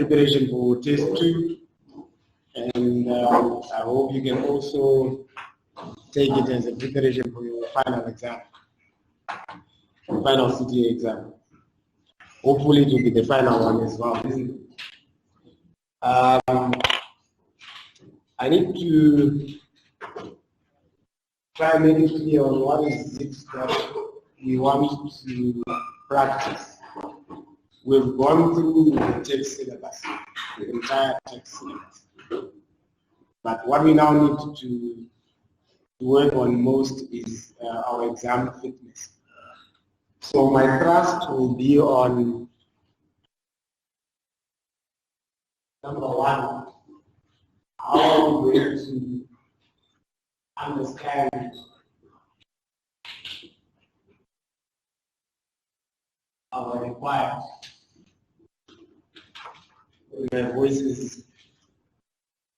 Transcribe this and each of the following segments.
preparation for test 2, and I hope you can also take it as a preparation for your final exam, final CTA exam. Hopefully it will be the final one as well, isn't it? I need to try and make it clear on what is it that we want to practice. We've gone through the text syllabus, the entire text syllabus. But what we now need to work on most is our exam fitness. So my thrust will be on number 1, how are we going to understand our required. My voice is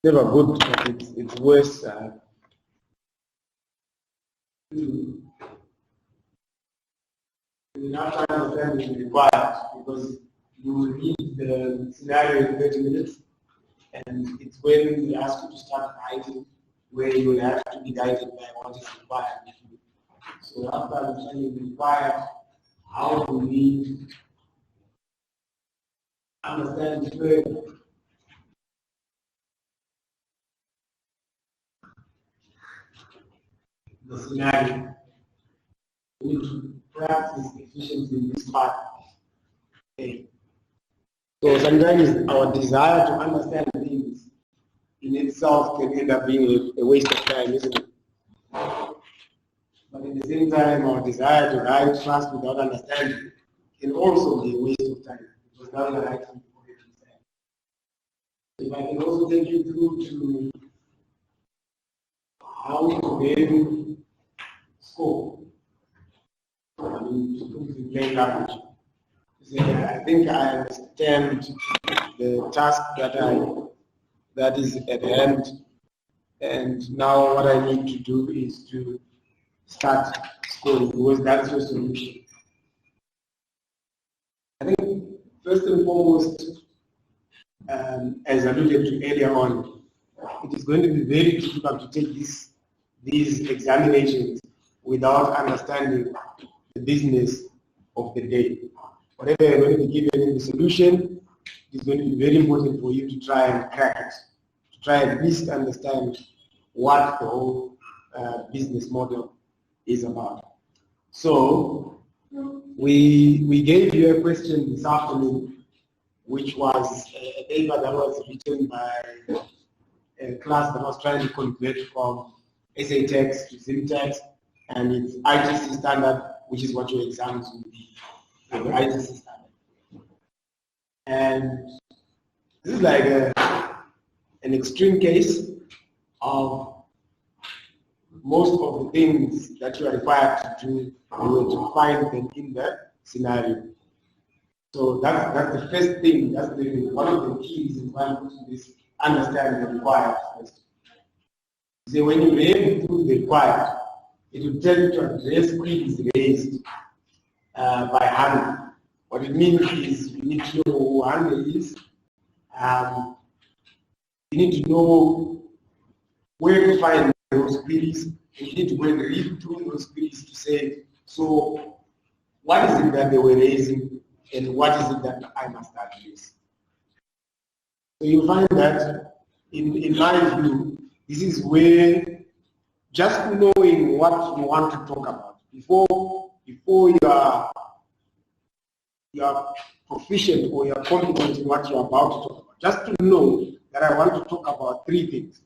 never good, but it's worse. We're not trying to understand the required because you will read the scenario in 30 minutes, and it's when we ask you to start writing where you will have to be guided by what is required. So after understanding the required, how do we understand further the scenario? We need to practice efficiency in this part. Okay. So sometimes our desire to understand things in itself can end up being a waste of time, isn't it? But at the same time, our desire to write fast without understanding can also be a waste of time, because now you're writing before you understand. If I can also take you through to how to then score, to put it in plain language. I think I understand the task that is at hand, and now what I need to do is to start scoring, because that's your solution. I think first and foremost, as I alluded to earlier on, it is going to be very difficult to take these examinations without understanding the business of the day. Whatever you're going to be given in the solution, it is going to be very important for you to try and crack it, to try at least understand what the whole business model is about. So we gave you a question this afternoon, which was a paper that was written by a class that was trying to convert from SA text to Zintex, and it's ITC standard, which is what your exams will be, the ITC standard. And this is like an extreme case of most of the things that you are required to do, you will to find them in the scenario. So that's the first thing, that's one of the keys in this understand the required first. So when you read through the required, it will tell you to address queries raised by HANA. What it means is you need to know who HANA is, you need to know where to find those queries, and you need to go and read through those queries to say, so what is it that they were raising and what is it that I must address? So you find that in my view, this is where just knowing what you want to talk about before you are proficient or you are competent in what you are about to talk about. Just to know that I want to talk about 3 things,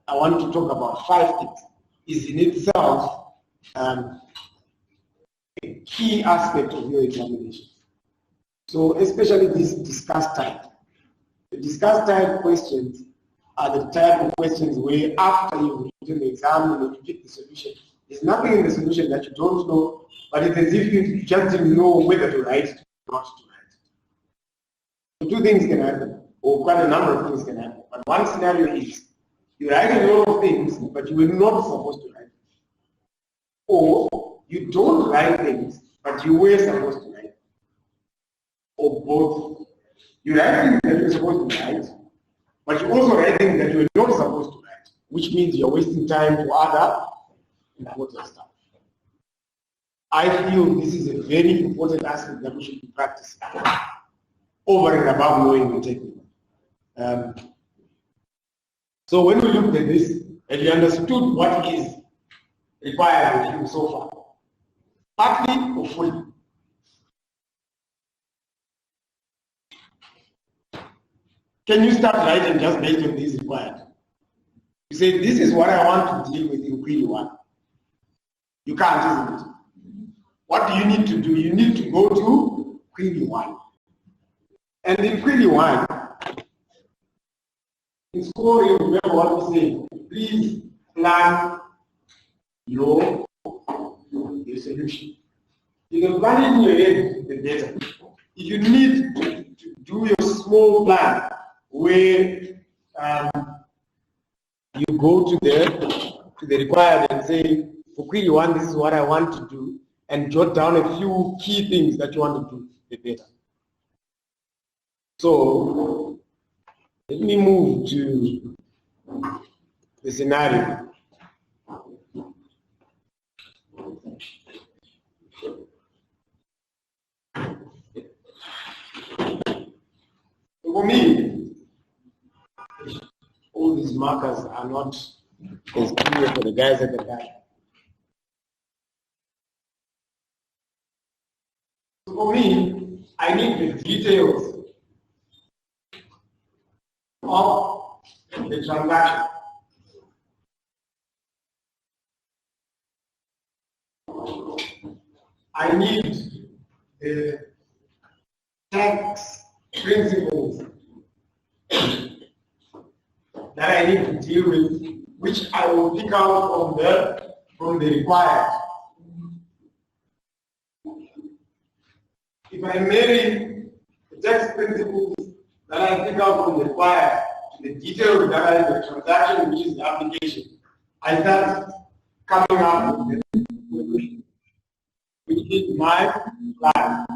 I want to talk about 5 things, is in itself a key aspect of your examination. So especially this discuss type. The discuss type questions are the type of questions where after you've written the exam and you pick the solution, there's nothing in the solution that you don't know, but it's as if you just didn't know whether to write it or not to write it. So 2 things can happen, or quite a number of things can happen. But one scenario is you write a lot of things, but you were not supposed to write it. Or you don't write things, but you were supposed to write it. Or both. You write things that you're supposed to write, but you also write things that you're not supposed to write, which means you're wasting time for other important stuff. I feel this is a very important aspect that we should be practicing over and above knowing the technique. So when we looked at this and we understood what is required of you so far, partly or fully, can you start writing just based on this required? You say, this is what I want to deal with in query 1. You can't, isn't it? What do you need to do? You need to go to query 1. And in query 1, in score, you remember what we say. Please plan your solution. You can plan it in your head, the better. If you need to do your small plan where you go to the required and say, for query 1, this is what I want to do, and jot down a few key things that you want to do, the better. So let me move to the scenario. For me, all these markers are not as clear for the guys at the back. For me, I need the details of the transaction. I need the tax principles that I need to deal with, which I will pick out from the required. If I marry the tax principles that I pick out from the required to the details that are in the transaction, which is the application, I start coming up with the which is my plan.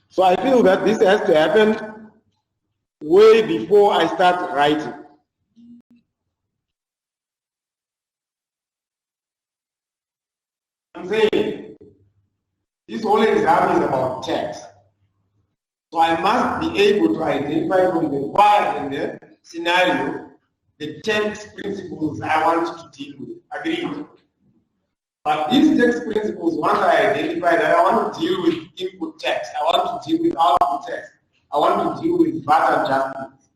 So I feel that this has to happen way before I start writing. I'm saying this whole exam is about text. So I must be able to identify from the required in the scenario the text principles I want to deal with. Agreed? But these text principles, once I identify that I want to deal with input text, I want to deal with output text, I want to deal with VAT adjustments,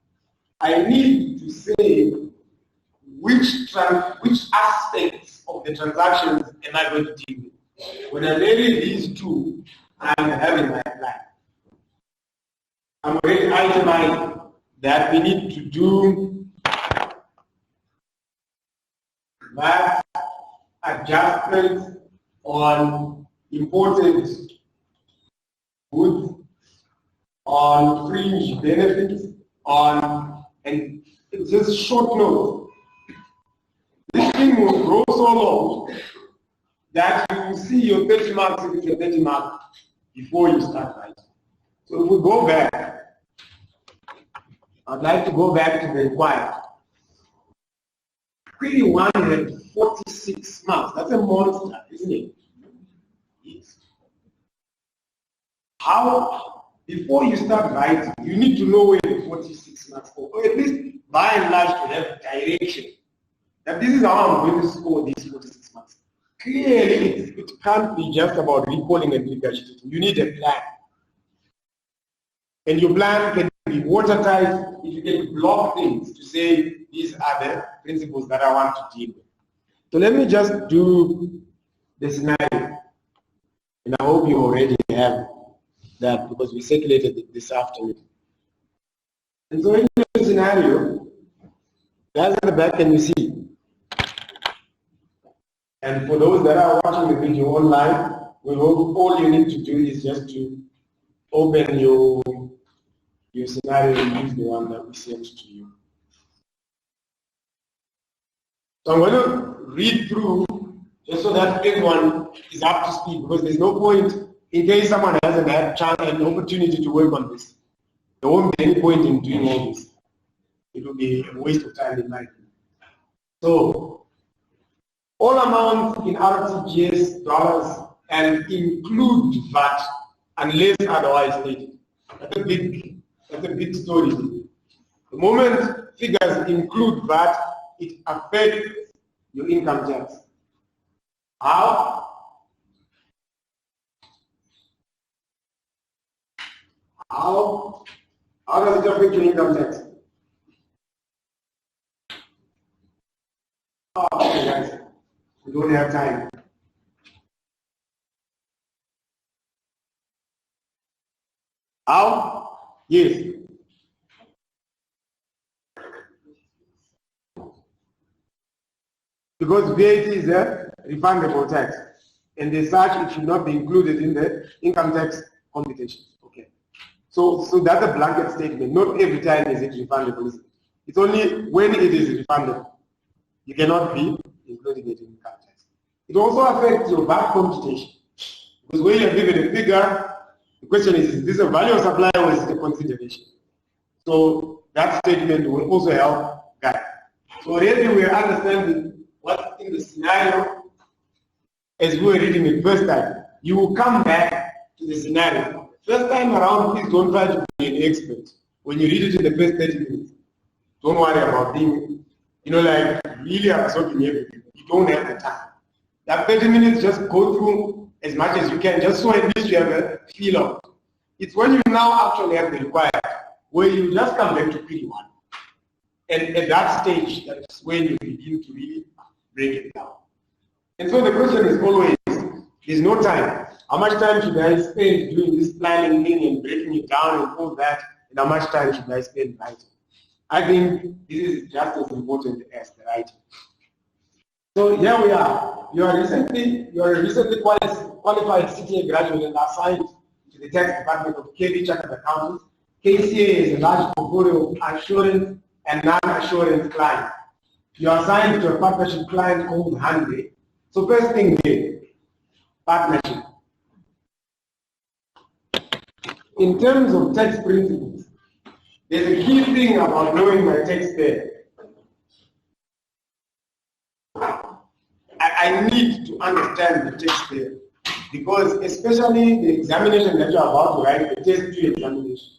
I need to say which aspects of the transactions am I going to deal with. When I marry these two, I'm having my plan. I'm already itemizing that we need to do VAT adjustments on imported goods, on fringe benefits, and it's just short notes. This thing will grow so long that you will see your 30 marks if it's a 30 mark before you start writing. So if we go back, I'd like to go back to the required. Query 1 had 46 marks. That's a monster, isn't it? Yes. How, before you start writing, you need to know where the 46 marks go, or at least by and large to have a direction. That this is how I'm going to score these 46 marks. Clearly, it can't be just about recalling and regurgitating. You need a plan. And your plan can be watertight if you can block things to say these are the principles that I want to deal with. So let me just do the scenario. And I hope you already have that because we circulated it this afternoon. And so in the scenario, guys at the back, can you see? And for those that are watching the video online, we hope all you need to do is just to open your scenario and use the one that we sent to you. So I'm going to read through just so that everyone is up to speed, because there's no point in case someone hasn't had chance and opportunity to work on this. There won't be any point in doing all this. It will be a waste of time in my opinion. So, all amounts in RTGS dollars and include VAT unless otherwise stated. That's a big story. The moment figures include VAT, it affects your income tax. How? How does it affect your income tax? Okay, guys, we don't have time. How? Yes. Because VAT is a refundable tax, and as such, it should not be included in the income tax computation. Okay. So that's a blanket statement. Not every time is it refundable. It's only when it is refundable. You cannot be including it in income tax. It also affects your VAT computation. Because when you're given a figure, the question is this a value of supply or is it a consideration? So that statement will also help guide. So already we are understanding what's in the scenario as we were reading it first time. You will come back to the scenario. First time around, please don't try to be an expert. When you read it in the first 30 minutes, don't worry about being, like really absorbing everything. You don't have the time. That 30 minutes, just go through as much as you can, just so at least you have a feel of it. It's when you now actually have the required, where you just come back to P1. And at that stage, that's when you begin to really break it down. And so the question is always, there's no time. How much time should I spend doing this planning thing and breaking it down and all that? And how much time should I spend writing? I think this is just as important as the writing. So here we are. You are a recently qualified CTA graduate and assigned to the tax department of KB Chartered Accountants. KCA is a large portfolio of assurance and non-assurance clients. You are assigned to a partnership client called Handley. So first thing here, partnership. In terms of tax principles, there's a key thing about knowing my taxpayer. I need to understand the taxpayer because especially the examination that you're about to write, the test 2 examination,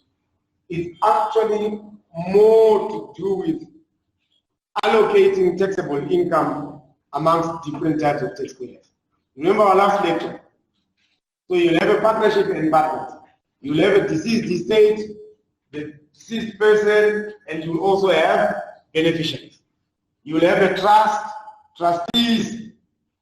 is actually more to do with allocating taxable income amongst different types of taxpayers. Remember our last lecture? So you'll have a partnership and partners. You'll have a deceased estate, the deceased person, and you'll also have beneficiaries. You'll have a trust, trustees,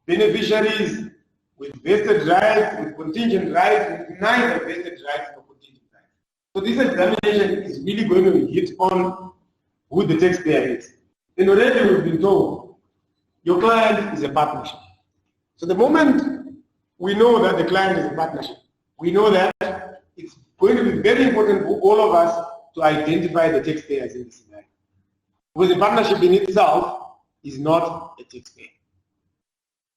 beneficiaries with vested rights, with contingent rights, with neither vested rights nor contingent rights. So this examination is really going to hit on who the taxpayer is. And already we've been told, your client is a partnership. So the moment we know that the client is a partnership, we know that it's going to be very important for all of us to identify the taxpayers in this scenario. Because the partnership in itself is not a taxpayer.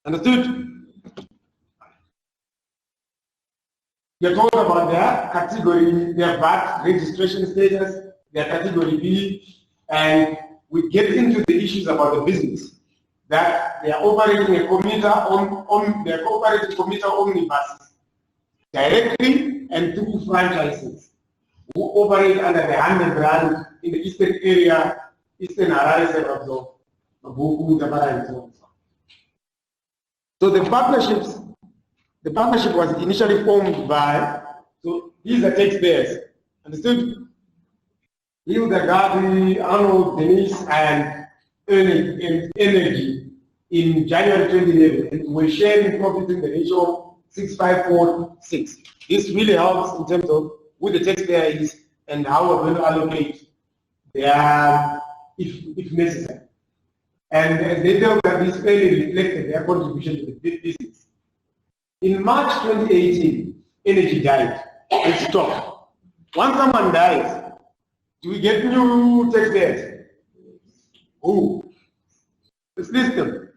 Understood? You're talking about their category, their VAT registration status, their category B, and we get into the issues about the business. That they are operating a commuter they are operating commuter omnibuses directly and through franchises who operate under the Handley brand in the eastern area, eastern Harare suburbs of Mabuku, Tabara, and so on. So the partnership was initially formed by, so these are taxpayers, understood? Hilda, Gabi, Arnold, Denise, and Energy in January 2011, and we're sharing profits in the ratio 654:6. This really helps in terms of who the taxpayer is and how we're going to allocate their, if necessary. And as they tell that this fairly reflected their contribution to the business. In March 2018, Energy died. Let's stop. Once someone dies, do we get new taxpayers? Who? Let's list them.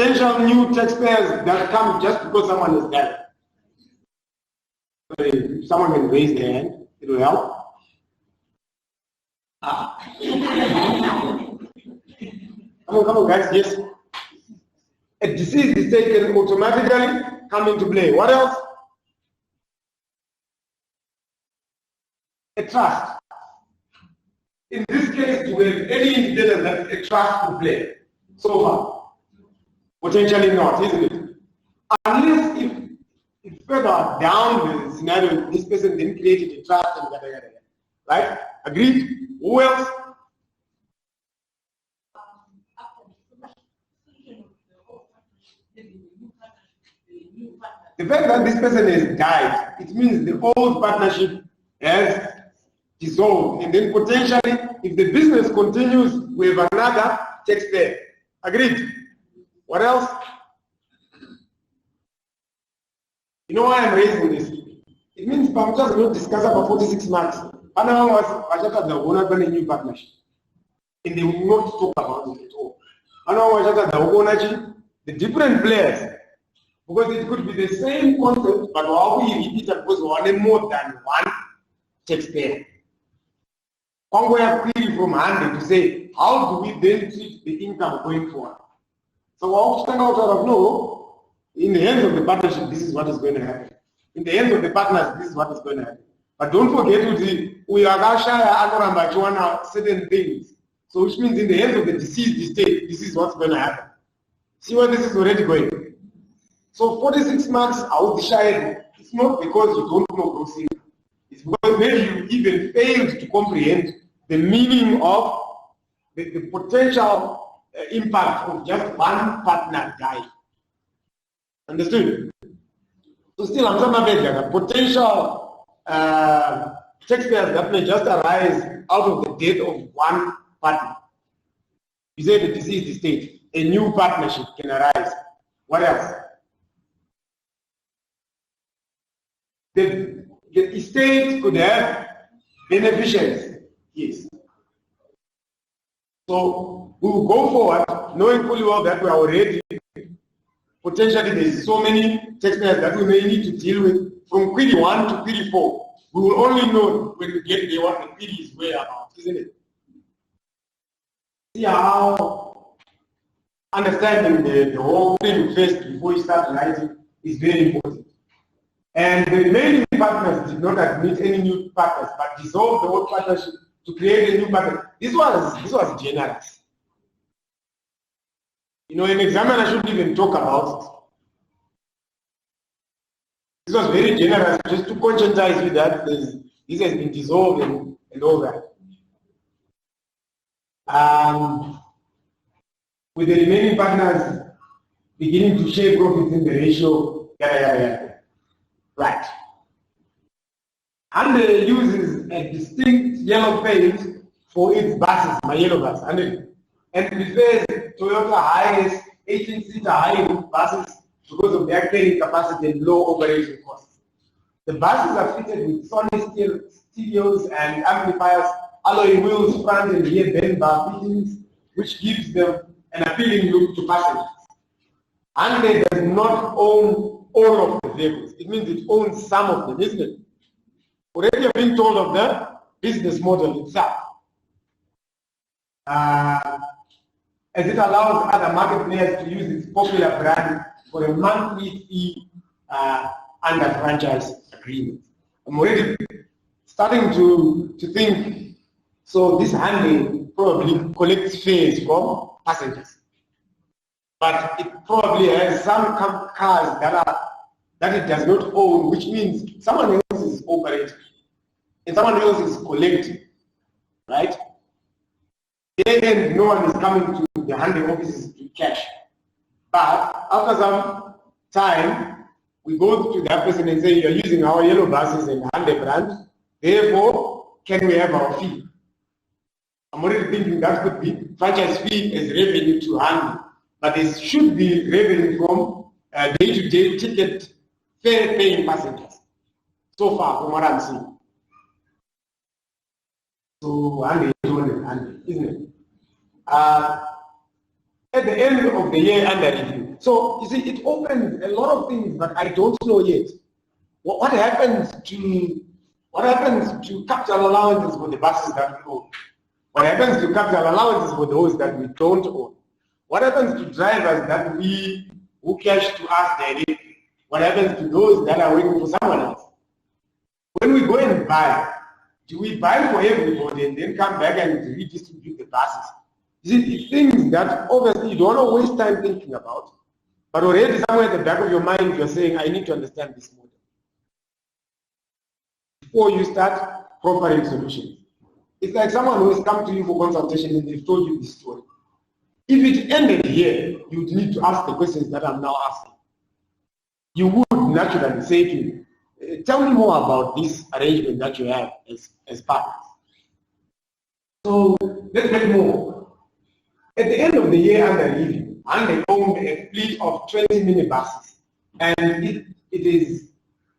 potential new taxpayers that come just because someone is there. If someone can raise their hand, it will help. Come on, guys, yes. A deceased estate can automatically come into play. What else? A trust. In this case, do we have any indicator that a trust could play? So far, potentially not, isn't it? Unless if further down the scenario, this person then created a trust and yada yada yada. Right? Agreed? Who else? The fact that this person has died, it means the old partnership has dissolved, and then potentially, if the business continues, we have another taxpayer. Agreed? What else? You know why I'm raising this? It means Pamtas will discuss about 46 marks. Panama was the owner of a new partnership. And they will not talk about it at all. Panama was the ownership, the different players. Because it could be the same concept, but how we repeat it because one more than one taxpayer. One way of query from Andy to say, how do we then treat the income going forward? So I'll stand out of no, in the hands of the partnership, this is what is going to happen. In the hands of the partners, this is what is going to happen. But don't forget we are certain things. So which means in the hands of the deceased estate, this is what's going to happen. See where this is already going. So 46 marks out the shire, it's not because you don't know gross income. It's because maybe you even failed to comprehend the meaning of the potential impact of just one partner dying. Understood? So still, I'm talking about the potential taxpayers that may just arise out of the death of one partner. You say the deceased estate, a new partnership can arise. What else? The estate could have beneficiaries. Yes. So we will go forward knowing fully well that we are already potentially there's so many taxpayers that we may need to deal with from query 1 to query 4. We will only know when we get there what the query is where about, isn't it? See how understanding the whole thing first before you start writing is very important. And the remaining partners did not admit any new partners, but dissolved the old partnership to create a new partner. This was generous. You know, an examiner shouldn't even talk about it. This was very generous, just to conscientize you that this has been dissolved and all that. With the remaining partners beginning to share profits in the ratio, yada yada yada. Right. And uses a distinct yellow paint for its buses, my yellow bus, and prefers Toyota Hiace 18-seater high-roof buses because of their carrying capacity and low operation costs. The buses are fitted with solid stereos and amplifiers, alloy wheels, front and rear bend bar fittings, which gives them an appealing look to passengers. Hyundai does not own all of the vehicles. It means it owns some of them, isn't it? Already have been told of the business model itself. As it allows other market players to use its popular brand for a monthly fee under franchise agreement. I'm already starting to think, so this Hyundai probably collects fares from passengers. But it probably has some cars that it does not own, which means someone else is operating and someone else is collecting, right? Then no one is coming to the Hyundai offices to cash. But after some time, we go to that person and say, you're using our yellow buses and Hyundai brand, therefore, can we have our fee? I'm already thinking that could be franchise fee as revenue to Hyundai. But there should be revenue from day-to-day ticket fare-paying passengers. So far, from what I'm seeing. So, Hyundai, isn't it? As at the end of the year under review. So you see, it opens a lot of things, but I don't know yet. What happens to capital allowances for the buses that we own? What happens to capital allowances for those that we don't own? What happens to drivers that who cash to us directly? What happens to those that are working for someone else? When we go and buy, do we buy for everybody and then come back and redistribute the buses? You see, it's things that obviously you don't want to waste time thinking about, but already somewhere at the back of your mind you're saying, I need to understand this model before you start proffering solutions. It's like someone who has come to you for consultation and they've told you this story. If it ended here, you would need to ask the questions that I'm now asking. You would naturally say to me, tell me more about this arrangement that you have as partners. So let's get more. At the end of the year under review, and they own a fleet of 20 minibuses, and it is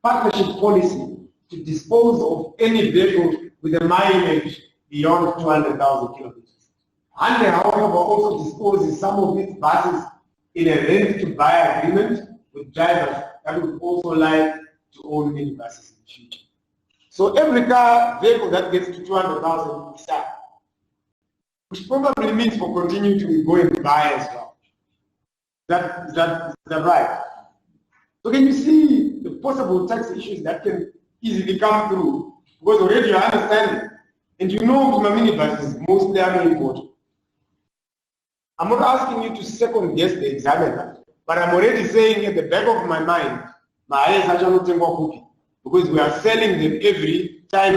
partnership policy to dispose of any vehicle with a mileage beyond 200,000 kilometers. And they, however, also disposes some of its buses in a rent-to-buy agreement with drivers that would also like to own minibuses in the future. So every vehicle that gets to 200,000 is that, which probably means for continuing to go and buy as well. Is that right? So can you see the possible tax issues that can easily come through? Because already you understand, and you know my minibuses mostly are important. I'm not asking you to second guess the examiner, but I'm already saying at the back of my mind, my eyes are not cookie, because we are selling them every time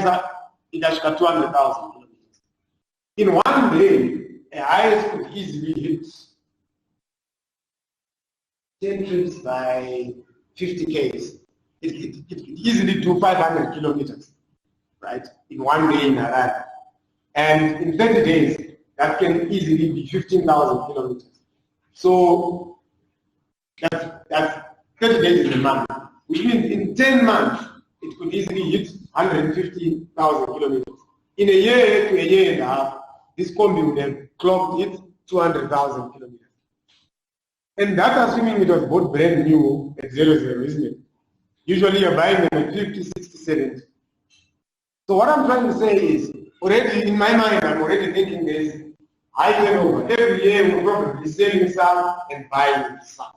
it has 200,000 kilometers. In one day, a IS could easily hit 10 trips by 50 Ks. It could easily do 500 kilometers, right, in one day in Harare. And in 30 days, that can easily be 15,000 kilometers. So that's 30 days in a month, which means in 10 months, it could easily hit 150,000 kilometers. In a year to a year and a half, this combi would have clocked it 200,000 kilometers. And that's assuming it was bought brand new at 00, isn't it? Usually you're buying them at 50, 60, 70. So what I'm trying to say is, already in my mind, I'm already thinking there's high turnover. Every year we're probably selling some and buying some.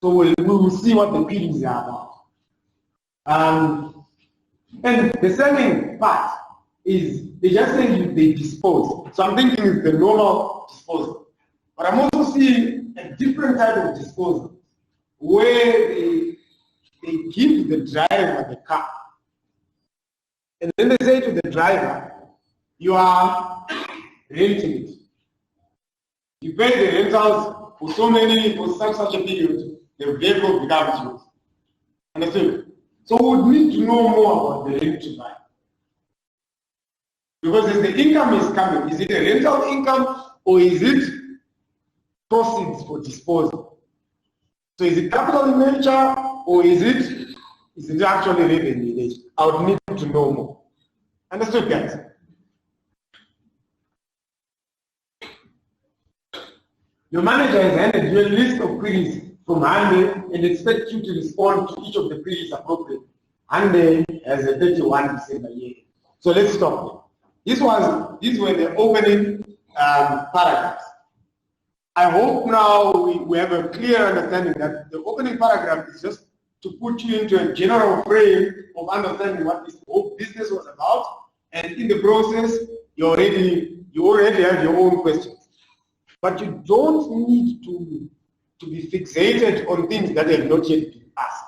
So we will see what the feelings are about. And the selling part is, they just say they dispose. So I'm thinking it's the normal disposal. But I'm also seeing a different type of disposal where they give the driver the car. And then they say to the driver, you are renting it. You pay the rentals for such a period, the vehicle becomes yours. Understood? So we would need to know more about the rent to buy. Because as the income is coming, is it a rental income or is it proceeds for disposal? So is it capital in nature or is it actually revenue in nature? I would need to know more. Understood, guys? Your manager has handed you a list of queries from Hande and expects you to respond to each of the queries appropriately. Hande has a 31 December year. So let's stop there. These were the opening paragraphs. I hope now we have a clear understanding that the opening paragraph is just to put you into a general frame of understanding what this whole business was about, and in the process, you already have your own questions. But you don't need to be fixated on things that have not yet been asked.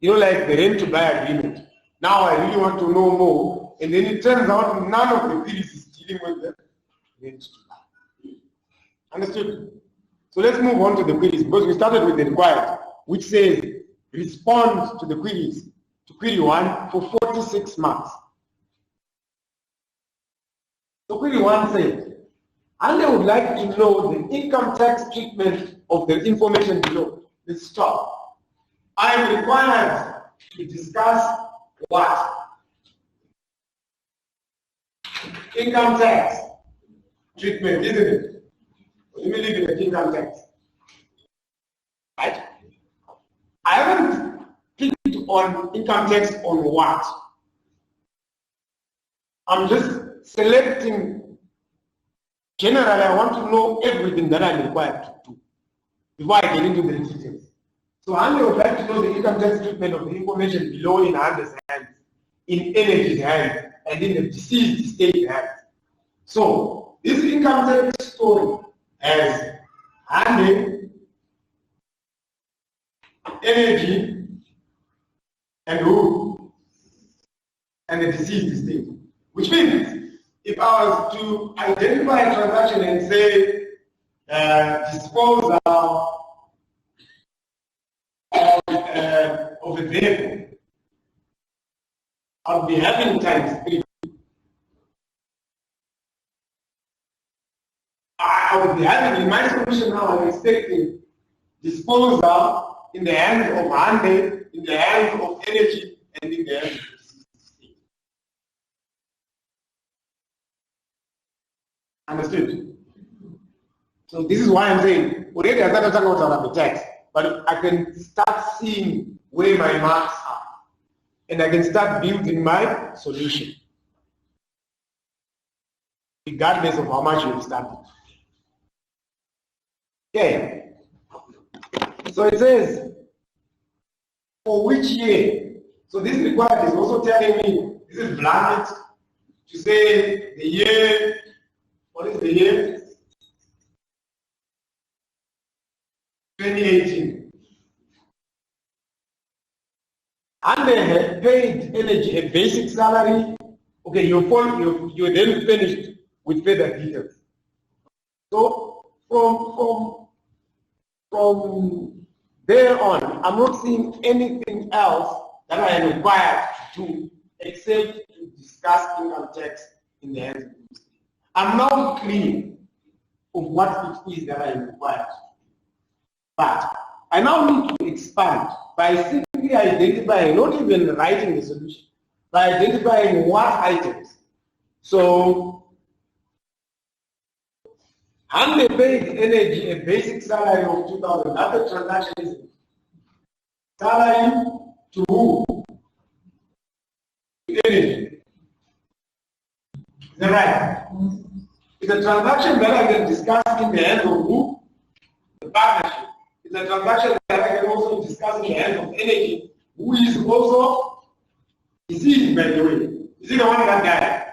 You know, like the rent to buy agreement. Now I really want to know more, and then it turns out none of the queries is dealing with the rent to buy. Understood? So let's move on to the queries, because we started with the required, which says respond to the queries, to query 1 for 46 months. So query 1 says, and I would like to know the income tax treatment of the information below. Let's stop. I am required to discuss what? Income tax treatment, isn't it? Let me leave the income tax. Right? I haven't picked on income tax on what? I'm just selecting. Generally, I want to know everything that I'm required to do before I get into the details. So Hande would like to know the income tax treatment of the information below in Hande's hands, in Energy's hands, and in the deceased state hands. So this income tax story has Hande, Energy, and who? And the deceased state. Which means, if I was to identify a transaction and say, disposal of a vehicle, I'll be having times 3. I would be having, in my solution now, I'm expecting disposal in the hands of Hande, in the hands of Energy, and in the hands of the state. Understood? So this is why I'm saying, already I started talking about the tax, but I can start seeing where my marks are, and I can start building my solution, regardless of how much you've started. Okay. So it says, for which year? So this required is also telling me, this is blanket, to say the year, what is the year? 2018. And they had paid Energy a basic salary. Okay, you're then finished with further details. So from there on, I'm not seeing anything else that I am required to do except to discuss income tax in the hands of the state. I'm now clear of what it is that I am required. But I now need to expand by simply identifying, not even writing the solution, by identifying what items. So, Hande paid Energy a basic salary of 2,000. That transaction is salary to who? To Energy. Is that right? It's a transaction that I can discuss in the hands of who? The partnership. It's a transaction that I can also discuss in the hands of Energy, who is also deceased, by the way. Is he the one that died?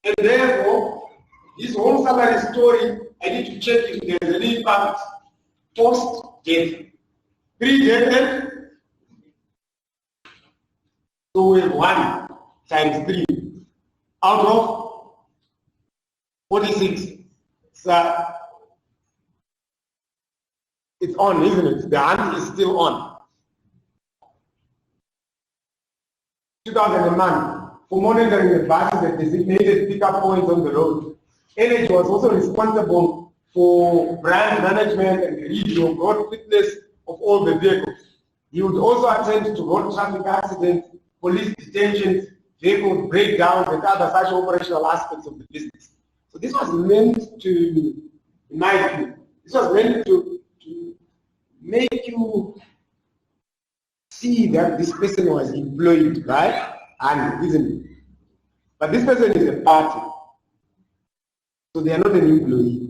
And therefore, this whole salary story, I need to check if there's any impact post-death. Pre-death, so we have 1 times 3 out of 46. So it's on, isn't it? The hand is still on. 2,000 a month for monitoring the buses and designated pickup points on the road. Energy was also responsible for brand management and review of road fitness of all the vehicles. He would also attend to road traffic accidents, police detentions, vehicle breakdowns, and other such operational aspects of the business. So this was meant to, in my view, this was meant to make you see that this person was employed, right? And isn't it? But this person is a party. So they are not an employee.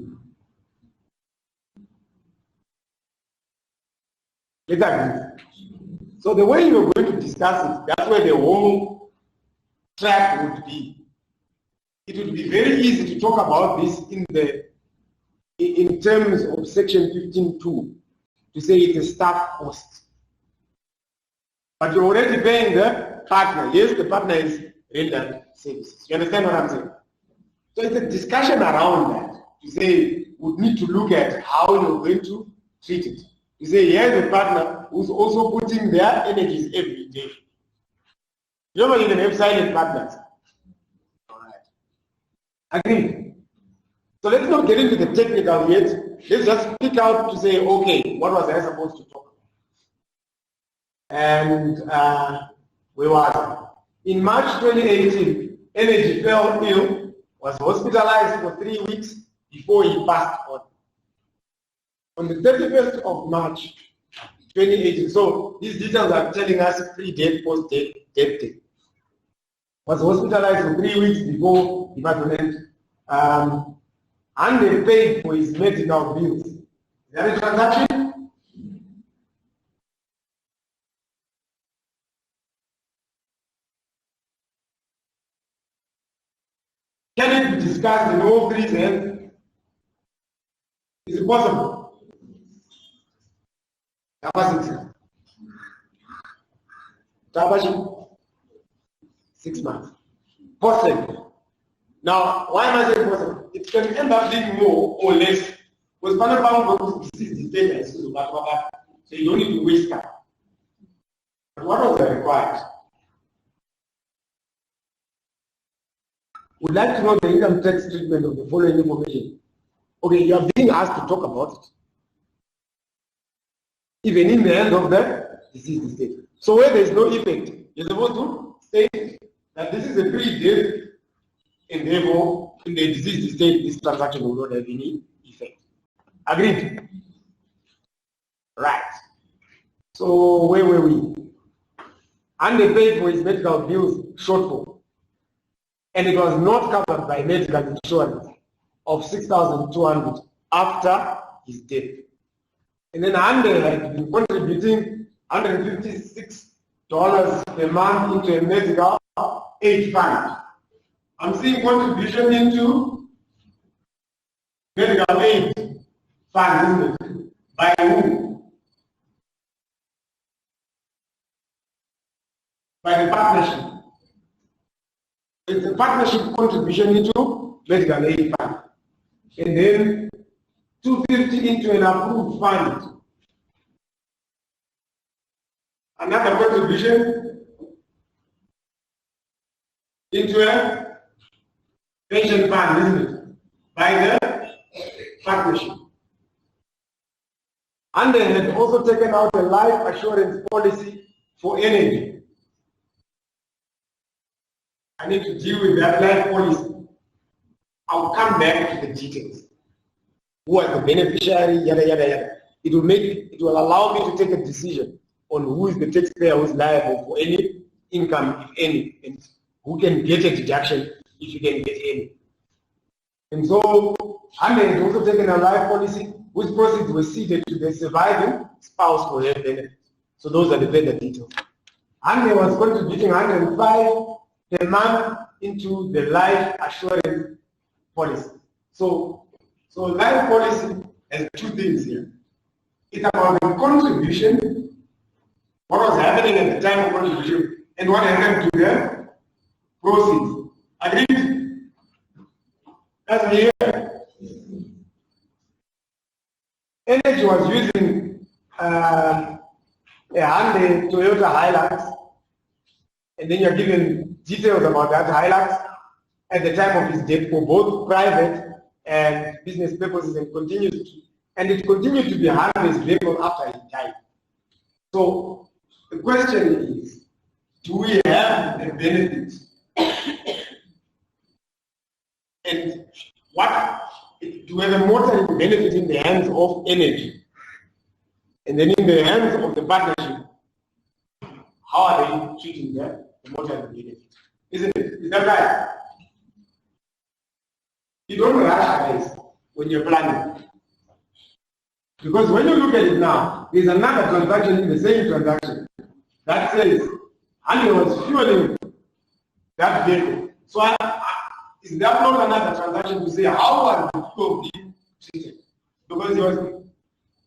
So the way you're going to discuss it, that's where the whole track would be. It would be very easy to talk about this in terms of section 15.2, to say it's a staff cost. But you're already paying the partner. Yes, the partner is rendered services. You understand what I'm saying? So it's a discussion around that. To say, we need to look at how you're going to treat it. You say, here's a partner who's also putting their energies every day. You know, you can have silent partners. All right. Agreed. So let's not get into the technical yet. Let's just pick out to say, okay, what was I supposed to talk about? And where was I? In March 2018, Energy fell ill, was hospitalized for 3 weeks. before he passed on. On the 31st of March 2018, so these details are telling us pre-date, post-date, death date. Was hospitalized for 3 weeks before department, and they paid for his medical bills. Is that a transaction? Can it be discussed in all three hands? Is it possible? Capacity. Tabashi. 6 months. Possible. Now, why am I saying possible? It can end up being more or less. Because Panama goes to the data, so you don't need to waste time. But what was required? Would like to know the income tax treatment of the following information. Okay, you are being asked to talk about it. Even in the end of the disease state. So where there is no effect, you're supposed to state that this is a pre-death and therefore in the disease state this transaction will not have any effect. Agreed? Right. So where were we? And they paid for his medical bills shortfall. And it was not covered by medical insurance of $6,200 after his death. And then Andre had been contributing $156 per month into a medical aid fund. I'm seeing contribution into medical aid fund, isn't it? By whom? By the partnership. It's a partnership contribution into medical aid fund. And then 250 into an approved fund. Another contribution into a pension fund, isn't it? By the partnership. And they had also taken out a life assurance policy for energy. I need to deal with that life policy. I'll come back to the details. Who is the beneficiary, yada, yada, yada. It will allow me to take a decision on who is the taxpayer who is liable for any income, if any, and who can get a deduction if you can get any. And so, Anne had also taken a life policy whose proceeds were ceded to the surviving spouse for her benefit. So those are the further details. Anne was contributing $105 per month into the life assurance policy. So life policy has two things here. It's about the contribution, what was happening at the time of contribution, and what happened to the proceeds. Agreed? That's here. Energy was using a Hyundai Toyota Hilux, and then you're given details about that Hilux at the time of his death for both private and business purposes, and it continued to be Hyundai's vehicle after he died. So the question is, do we have a benefit? And what do we have a motoring benefit in the hands of energy? And then in the hands of the partnership, how are they treating the motoring benefit? Isn't it? Is that right? You don't rush guys when you're planning. Because when you look at it now, there's another transaction in the same transaction that says, and he was fueling that vehicle. So is there not another transaction to say how was the fuel being treated? Because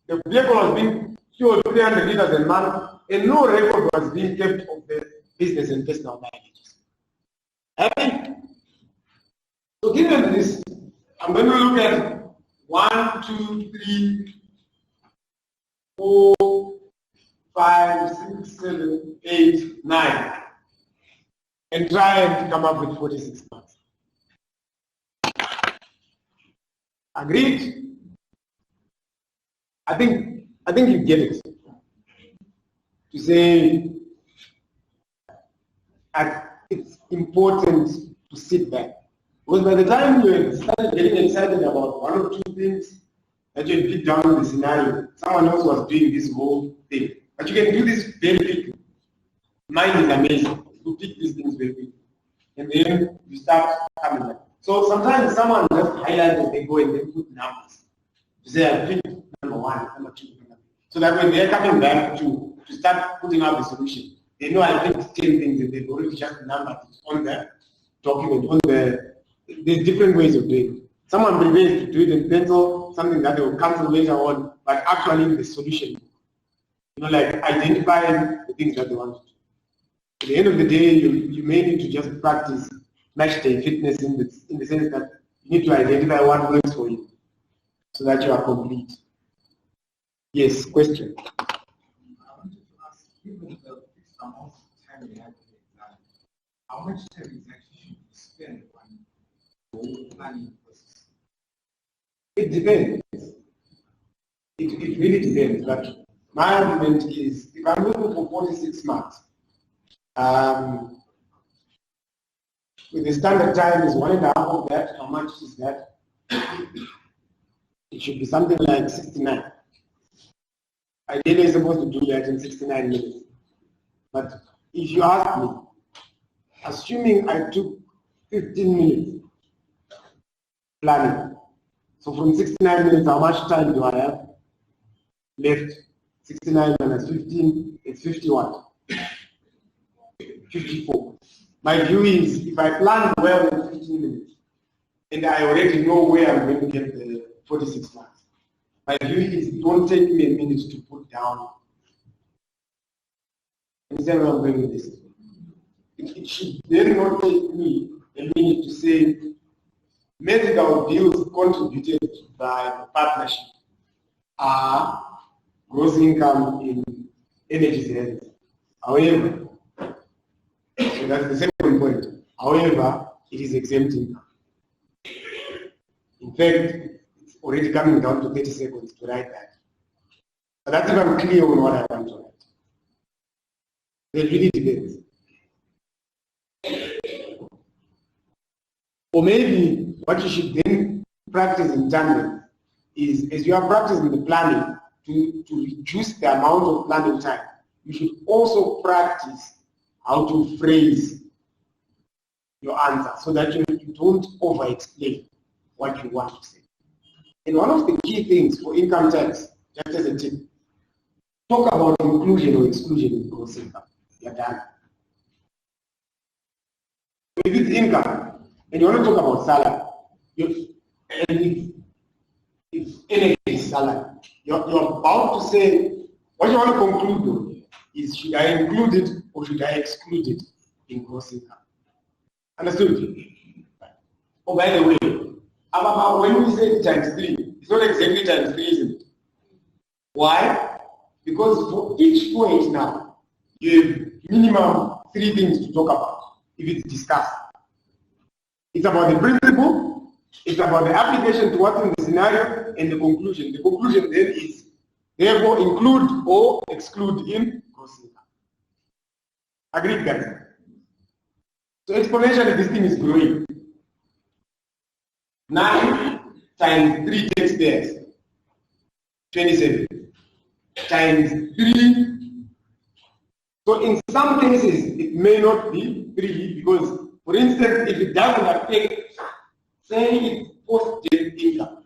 the vehicle was being fueled 300 liters a month, and no record was being kept of the business and personal mileages. Happy? So given this, I'm going to look at 1, 2, 3, 4, 5, 6, 7, 8, 9, and try and come up with 46 months. Agreed? I think you get it. To say it's important to sit back Because by the time you had started getting excited about one or two things that you had picked down in the scenario, someone else was doing this whole thing. But you can do this very quickly. Mind is amazing. You pick these things very quickly. And then you start coming back. So sometimes someone just highlights and they go and they put numbers. You say, I picked number 1, number 2, number 3. So that when they're coming back to start putting up the solution, they know I picked 10 things and they've already just numbered it on the document, there's different ways of doing it. Someone prefers to do it in pencil, something that they will cancel later on, but actually the solution. Like identifying the things that they want to do. At the end of the day, you may need to just practice match day fitness in the sense that you need to identify what works for you so that you are complete. Yes, question? I wanted to ask, given the fixed amount of time you have for the exam, how much time exactly should you spend on the planning process? It depends. It really depends. But my argument is, if I'm looking for 46 marks, with the standard time is 1.5 of that, how much is that? It should be something like 69. Ideally, I'm supposed to do that in 69 minutes. But if you ask me, assuming I took 15 minutes planning, so from 69 minutes, how much time do I have left? 69 minus 15, it's 51. 54. My view is, if I plan well in 15 minutes, and I already know where I'm going to get the 46 marks, my view is, don't take me a minute to put down. Understand where I'm going with this? It should then not take me a minute to say, medical bills contributed by the partnership are gross income in energy savings. However, so that's the second point. However, it is exempt income. In fact, it's already coming down to 30 seconds to write that. But that's if I'm clear on what I want to write. It really depends. Or maybe what you should then practice in tandem is, as you are practicing the planning, to reduce the amount of planning time, you should also practice how to phrase your answer so that you don't over-explain what you want to say. And one of the key things for income tax, just as a tip, talk about inclusion or exclusion in gross income. You're done. If it's income, and you want to talk about salary, and if energy is salary, you're about to say, what you want to conclude though, is should I include it or should I exclude it in gross income? Understood? Oh, by the way, when we say times 3, it's not exactly times 3, isn't it? Why? Because for each point now, you have minimum 3 things to talk about if it's discussed. It's about the principle, it's about the application to what's in the scenario, and the conclusion. The conclusion then is, therefore, include or exclude in gross income. Agreed, guys? So exponentially, this thing is growing. 9 times 3 takes there, 27 times 3. So in some cases, it may not be 3 because, for instance, if it doesn't affect, say it's post-death income,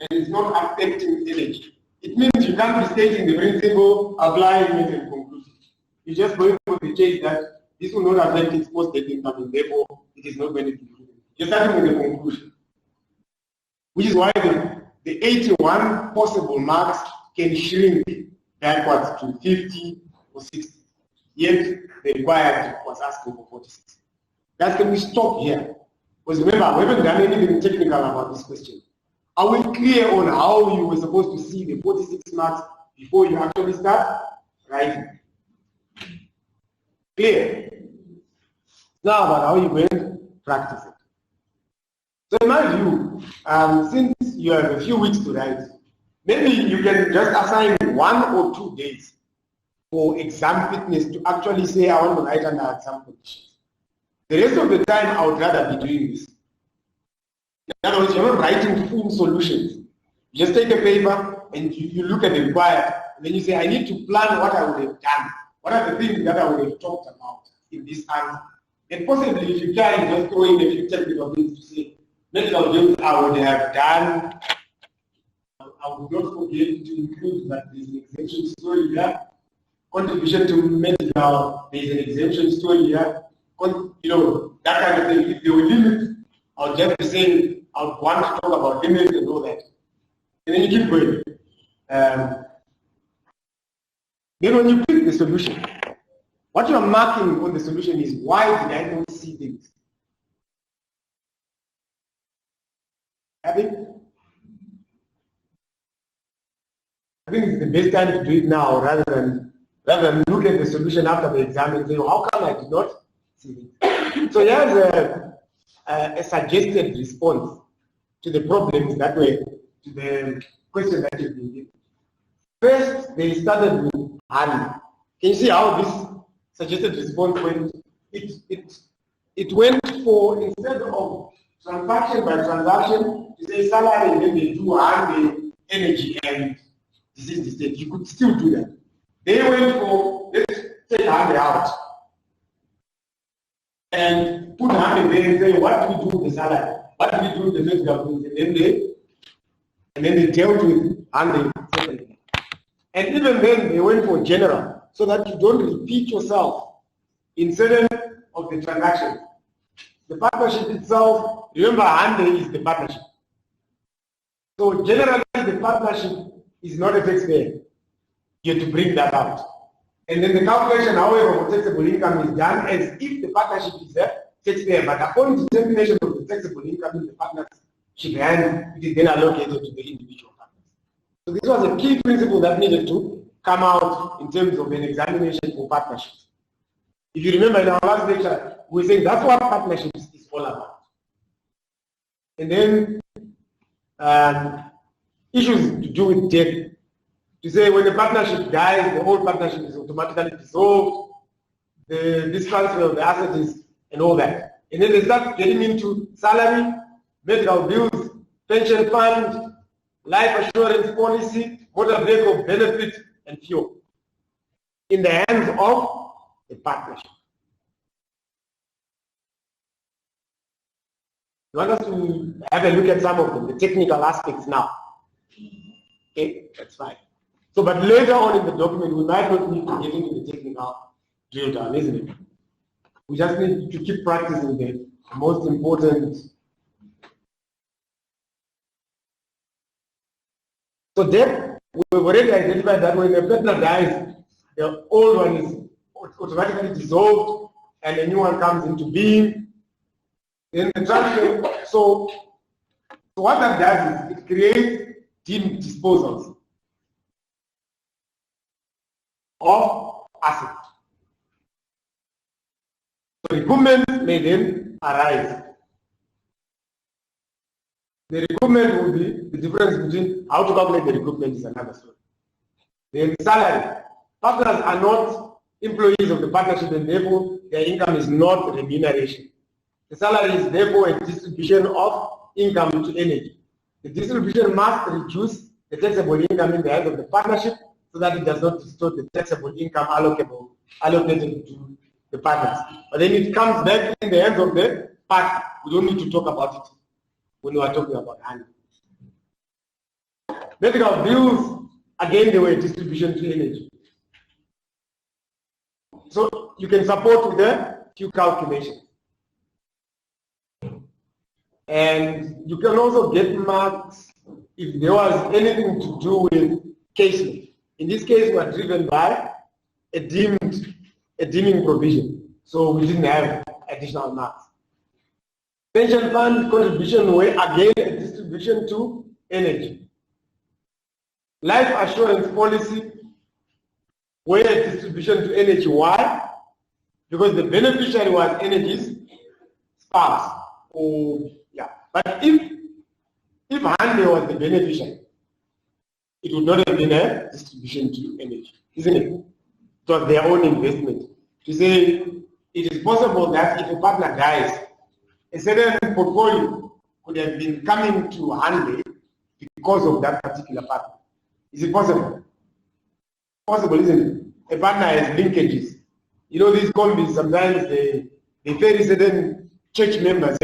and it's not affecting energy, it means you can't be stating the principle, applying it, and concluding. You're just going for the case that this will not affect its post-death income, and therefore it is not going to be included. You're starting with the conclusion. Which is why the 81 possible marks can shrink backwards to 50 or 60. Yet the required was asking for 46. That can we stop here? Because remember, we haven't done anything technical about this question. Are we clear on how you were supposed to see the 46 marks before you actually start writing? Clear? Now about how you're going to practice it. So in my view, since you have a few weeks to write, maybe you can just assign 1 or 2 days for exam fitness to actually say, I want to write under exam conditions. The rest of the time, I would rather be doing this. In other words, you're not writing full solutions. You just take a paper and you look at the required, and then you say, I need to plan what I would have done. What are the things that I would have talked about in this answer? And possibly, if you can, just throw in a few technical things to say, medical bills I would have done. I would not forget to include that there's an exemption story here. Contribution to medical, there's an exemption story here. You know, that kind of thing. If they were limits, I would just be saying, I would want to talk about limits and all that. And then you keep going. Then when you pick the solution, what you are marking on the solution is, why did I not see things? I think it's the best time to do it now rather than look at the solution after the exam and say, well, how come I did not see it? So here's a suggested response to the problems that were, to the question that you've been given. First, they started with Hanley. Can you see how this suggested response went? It went for, instead of transaction by transaction, to say salary, and then they do Hanley, energy, and this is the state. You could still do that. They went for, let's take Hanley out and put Hanley there and say, what do we do with the salary? What do we do with the next government? And then they dealt with Hanley separately. And even then, they went for general, so that you don't repeat yourself in certain of the transactions. The partnership itself, remember, Hanley is the partnership. So generally, the partnership is not a taxpayer. You have to bring that out. And then the calculation, however, of taxable income is done as if the partnership is a taxpayer, but upon determination of the taxable income in the partnership, it is then allocated to the individual partners. So this was a key principle that needed to come out in terms of an examination for partnerships. If you remember in our last lecture, we were saying that's what partnerships is all about. And then issues to do with debt. To say when the partnership dies, the whole partnership is automatically dissolved, this transfer of the assets and all that. And then they start getting into salary, medical bills, pension fund, life assurance policy, motor vehicle benefit, and fuel. In the hands of the partnership. You want us to have a look at some of them, the technical aspects now. Okay, that's fine. So, but later on in the document, we might not need to get into the technical drill down, isn't it? We just need to keep practicing the most important. So debt, we've already identified that when the partner dies, the old one is automatically dissolved and a new one comes into being. Then the transfer, so what that does is it creates deemed disposals of assets. So recoupment may then arise. The recoupment will be the difference between how to calculate the recoupment is another story. Then salary. Partners are not employees of the partnership and therefore their income is not remuneration. The salary is therefore a distribution of income to energy. The distribution must reduce the taxable income in the hands of the partnership so that it does not distort the taxable income allocated to the partners. But then it comes back in the hands of the partner. We don't need to talk about it when we are talking about honey. Medical bills, again, they were a distribution to energy. So you can support with the Q calculation. And you can also get marks if there was anything to do with caseload. In this case, we are driven by a deeming provision. So we didn't have additional marks. Pension fund contribution were again a distribution to energy. Life assurance policy were a distribution to energy. Why? Because the beneficiary was energy's spouse. But if Hanley was the beneficiary, it would not have been a distribution to energy, isn't it? It was their own investment. To say it is possible that if a partner dies, a certain portfolio could have been coming to Hande because of that particular partner. Is it possible? Possible, isn't it? A partner has linkages. You know, these combis, sometimes they ferry certain church members,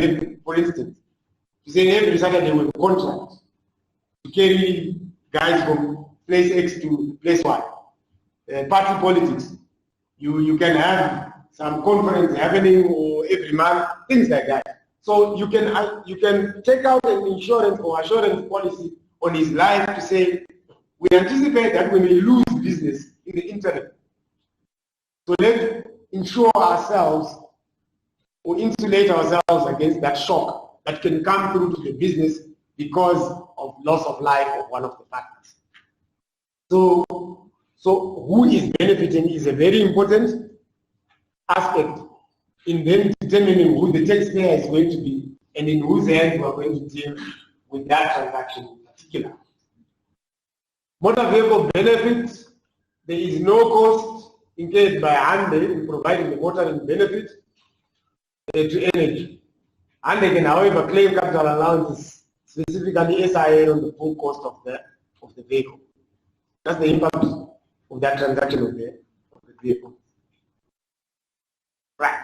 for instance, to say every Saturday with contract to carry guys from place X to place Y. Party politics. You can have some conference happening or every month, things like that. So you can take out an insurance or assurance policy on his life to say, we anticipate that we may lose business in the internet. So let's insure ourselves or insulate ourselves against that shock that can come through to the business because of loss of life of one of the partners. So who is benefiting is a very important aspect in then determining who the taxpayer is going to be and in whose hands we are going to deal with that transaction in particular. Motor vehicle benefits, there is no cost incurred by Hande in providing the motoring benefit to energy. Hande can, however, claim capital allowances, specifically SIA, on the full cost of the vehicle. That's the impact of that transaction of the vehicle. Right.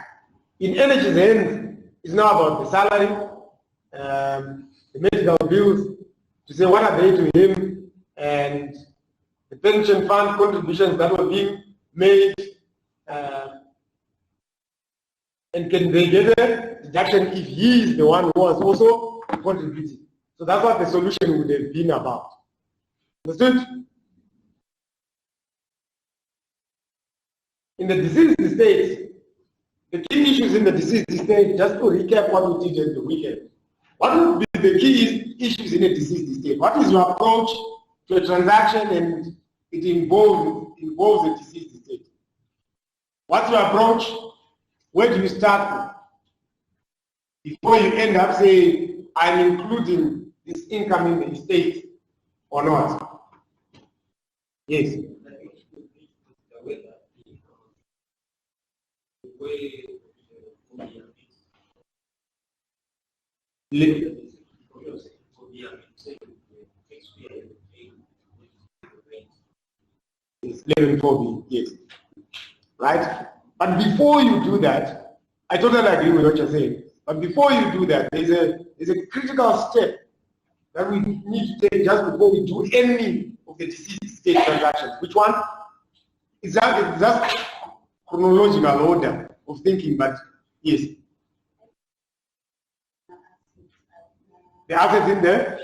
In energy's hands, it's now about the salary, the medical bills, to say what are they to him, and the pension fund contributions that were being made, and can they get a deduction if he is the one who was also contributing. So that's what the solution would have been about. Understood? In the deceased estate, the key issues in the deceased estate, just to recap what we did at the weekend, what would be the key issues in a deceased estate? What is your approach to a transaction and it involves a deceased estate? What's your approach? Where do you start before you end up saying, I'm including this income in the estate or not? Yes. It's 11.4b, yes. Right? But before you do that, I totally agree with what you're saying. But before you do that, there's a critical step that we need to take just before we do any of the deceased estate transactions. Which one? It's just chronological order of thinking, but yes. The assets in there?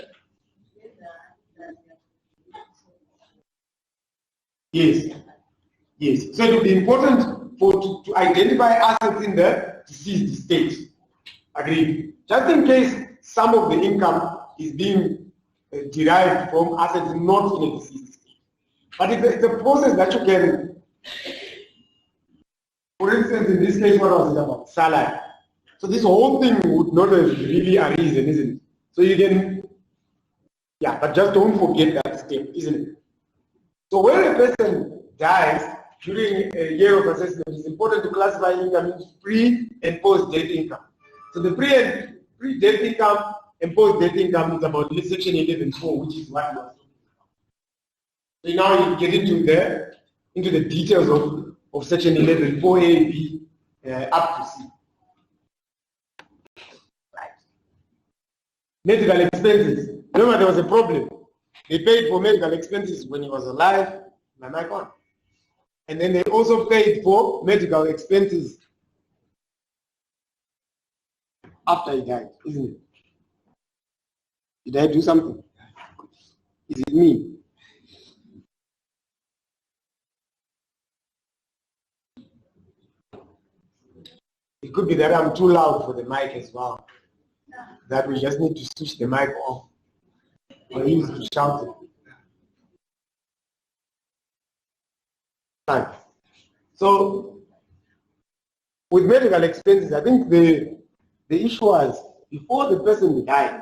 Yes. Yes. So it will be important to identify assets in the deceased estate. Agreed. Just in case some of the income is being derived from assets not in a deceased estate. But it's a process that you can, for instance, in this case, what was it about? Salary. So this whole thing would not have really arisen, isn't it? So you can, yeah, but just don't forget that step, isn't it? So when a person dies during a year of assessment, it's important to classify income into pre and post-death income. So the pre-death income and post-death income is about section 11.4, which is what you are talking about. So now you get into the details of section 11.4a, b, up to c. Right. Medical expenses. Remember, there was a problem. They paid for medical expenses when he was alive, my mic on. And then they also paid for medical expenses after he died, isn't it? Did I do something? Is it me? It could be that I'm too loud for the mic as well. That we just need to switch the mic off. Or use to shout it. Fine. So, with medical expenses, I think the issue was, before the person died,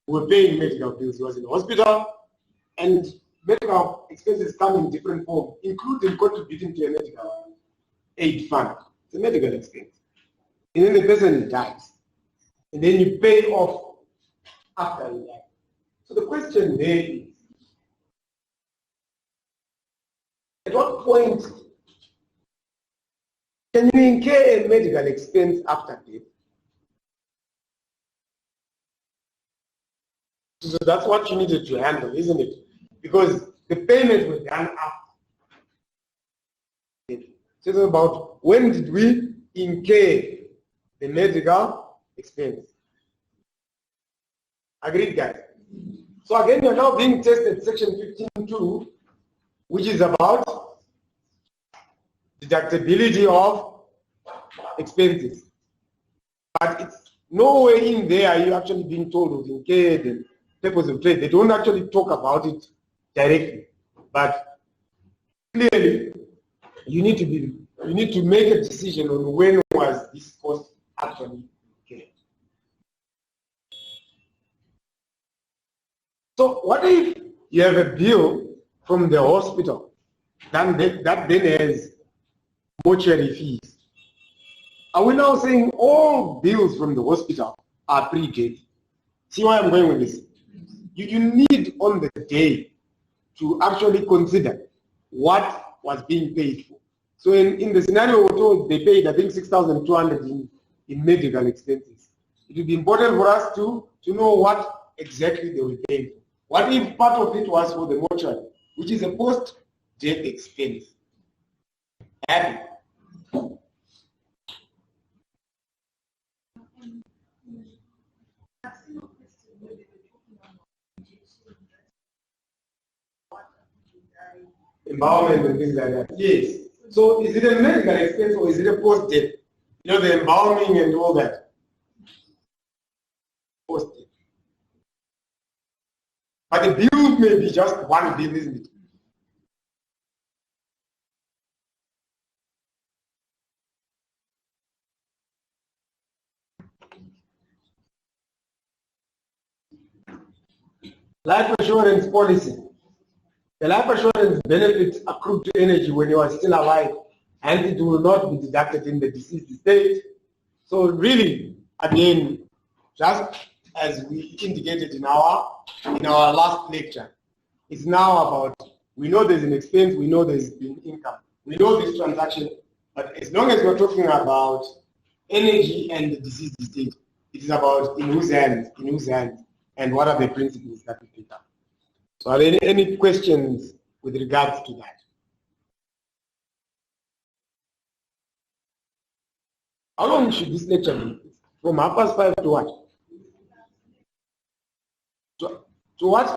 we were paying medical bills. He was in the hospital, and medical expenses come in different forms, including contributing to a medical aid fund. It's a medical expense. And then the person dies. And then you pay off after you die. So the question there is, at what point can you incur a medical expense after death? So that's what you needed to handle, isn't it? Because the payments were done after. So it's about when did we incur the medical expense. Agreed, guys? So again, you're now being tested section 15.2, which is about deductibility of expenses. But it's nowhere in there are you actually being told of incurred and purpose of trade. They don't actually talk about it directly. But clearly, you need to make a decision on when was this cost actually incurred. So what if you have a bill from the hospital that then has mortuary fees? Are we now saying all bills from the hospital are pre-paid? See why I'm going with this? You need on the day to actually consider what was being paid for. So in the scenario we're told they paid, I think, 6,200 in medical expenses. It would be important for us to know what exactly they were paying for. What if part of it was for the mortuary, which is a post-death expense? Happy? Embalming and things like that. Yes. So is it a medical expense or is it a post-death? You know, the embalming and all that. Post-death. But the bill may be just one bill, isn't it? Life assurance policy. The life assurance benefits accrued to energy when you are still alive, and it will not be deducted in the deceased state. So really, again, just as we indicated in our last lecture, it's now about, we know there's an expense, we know there's been income, we know this transaction, but as long as we're talking about energy and the deceased state, it is about in whose hands, and what are the principles that we pick up. So are there any questions with regards to that? How long should this lecture be? From 5:30 to what? To what?